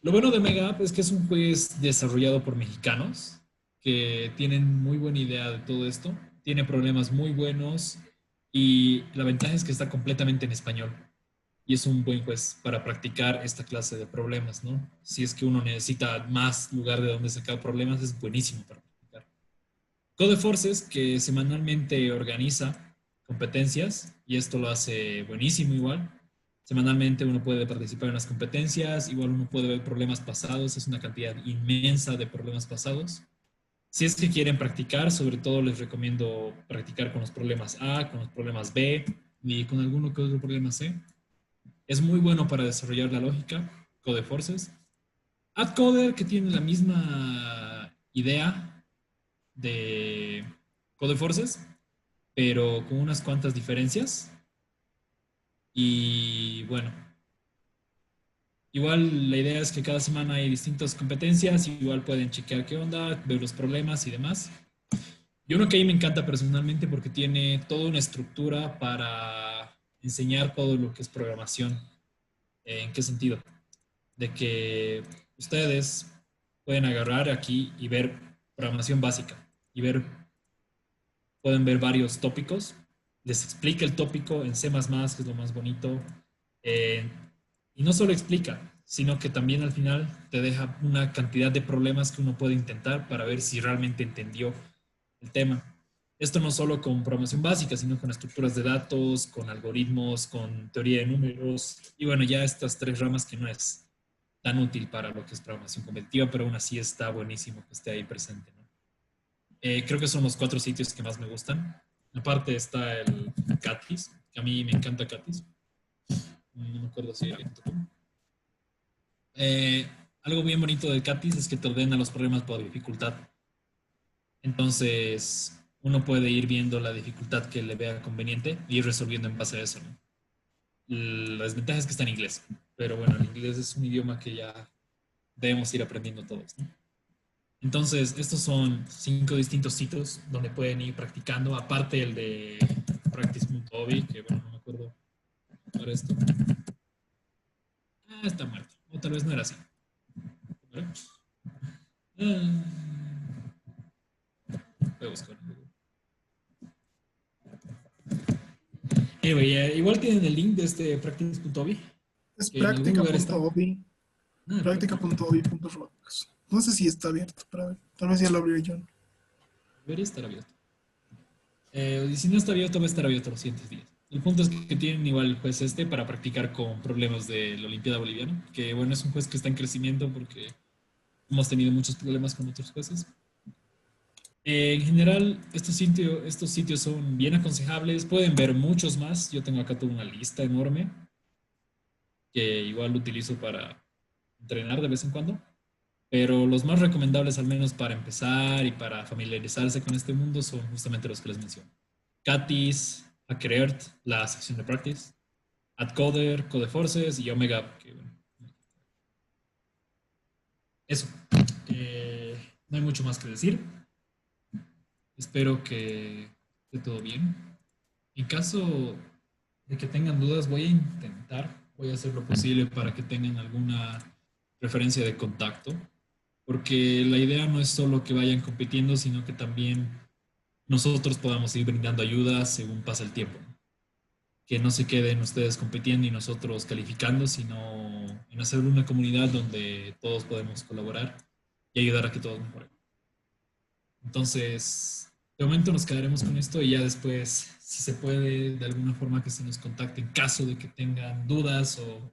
Lo bueno de Omega App es que es un juez desarrollado por mexicanos que tienen muy buena idea de todo esto, tiene problemas muy buenos y la ventaja es que está completamente en español y es un buen juez para practicar esta clase de problemas, ¿no? Si es que uno necesita más lugar de donde sacar problemas, es buenísimo para practicar. Codeforces, que semanalmente organiza competencias y esto lo hace buenísimo igual. Semanalmente uno puede participar en las competencias, igual uno puede ver problemas pasados, es una cantidad inmensa de problemas pasados. Si es que quieren practicar, sobre todo les recomiendo practicar con los problemas A, con los problemas B y con alguno que otro problema C. Es muy bueno para desarrollar la lógica, Codeforces. AdCoder, que tiene la misma idea de Codeforces, pero con unas cuantas diferencias. Y bueno, igual la idea es que cada semana hay distintas competencias, igual pueden chequear qué onda, ver los problemas y demás. Y uno que a mí me encanta personalmente porque tiene toda una estructura para enseñar todo lo que es programación. ¿En qué sentido? De que ustedes pueden agarrar aquí y ver programación básica y pueden ver varios tópicos. Les explica el tópico en C++, que es lo más bonito. Y no solo explica, sino que también al final te deja una cantidad de problemas que uno puede intentar para ver si realmente entendió el tema. Esto no solo con programación básica, sino con estructuras de datos, con algoritmos, con teoría de números. Y bueno, ya estas 3 ramas que no es tan útil para lo que es programación competitiva, pero aún así está buenísimo que esté ahí presente, ¿no? Creo que son los 4 sitios que más me gustan. Aparte está el Catis, que a mí me encanta Catis. No me acuerdo si algo bien bonito del Catis es que te ordena los problemas por dificultad. Entonces, uno puede ir viendo la dificultad que le vea conveniente y ir resolviendo en base a eso, ¿no? La desventaja es que está en inglés, pero bueno, el inglés es un idioma que ya debemos ir aprendiendo todos, ¿no? Entonces, estos son 5 distintos sitios donde pueden ir practicando, aparte el de practice.obi, que bueno, no me acuerdo para esto. Está muerto, o tal vez no era así. Voy a buscar. Anyway, igual tienen el link de este practice.obi. Es práctica.obi. Práctica.obi.robotics. No sé si está abierto, pero ver, tal vez ya lo abriré yo. Debería estar abierto. Y si no está abierto, va a estar abierto los siguientes días. El punto es que tienen igual el juez para practicar con problemas de la Olimpiada Boliviana, que bueno, es un juez que está en crecimiento porque hemos tenido muchos problemas con otros jueces. En general, estos sitios son bien aconsejables. Pueden ver muchos más. Yo tengo acá toda una lista enorme que igual utilizo para entrenar de vez en cuando. Pero los más recomendables, al menos para empezar y para familiarizarse con este mundo, son justamente los que les menciono. Catis, HackerEarth, la sección de Practice, AdCoder, Codeforces y Omega. Que, bueno, eso. No hay mucho más que decir. Espero que esté todo bien. En caso de que tengan dudas, voy a hacer lo posible para que tengan alguna referencia de contacto, porque la idea no es solo que vayan compitiendo, sino que también nosotros podamos ir brindando ayuda según pasa el tiempo. Que no se queden ustedes compitiendo y nosotros calificando, sino en hacer una comunidad donde todos podemos colaborar y ayudar a que todos mejoren. Entonces, de momento nos quedaremos con esto y ya después, si se puede, de alguna forma que se nos contacte en caso de que tengan dudas o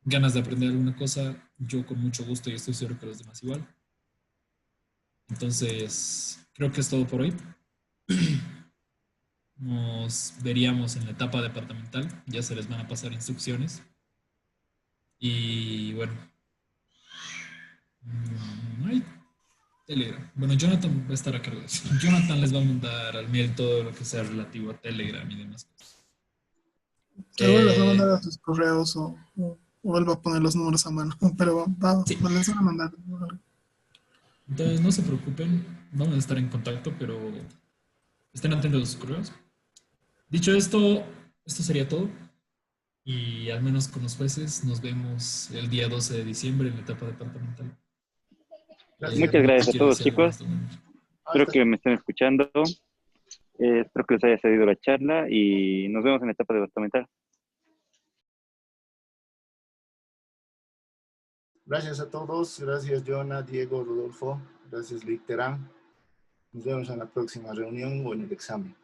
ganas de aprender alguna cosa, yo con mucho gusto y estoy seguro que los demás igual. Entonces, creo que es todo por hoy. Nos veríamos en la etapa departamental, ya se les van a pasar instrucciones. Y bueno, no hay Telegram. Bueno, Jonathan va a estar a cargo de eso. Jonathan les va a mandar al mail todo lo que sea relativo a Telegram y demás cosas. Seguro les va a mandar a sus correos o él va a poner los números a mano, pero sí. Les van a mandar. Entonces, no se preocupen, vamos a estar en contacto, pero estén atentos a sus correos. Dicho esto sería todo. Y al menos con los jueces nos vemos el día 12 de diciembre en la etapa departamental. Muchas gracias a todos, chicos. Espero que me estén escuchando. Espero que les haya servido la charla y nos vemos en la etapa departamental. Gracias a todos. Gracias, Jonah, Diego, Rodolfo. Gracias, Lick Terán. Nos vemos en la próxima reunión o en el examen.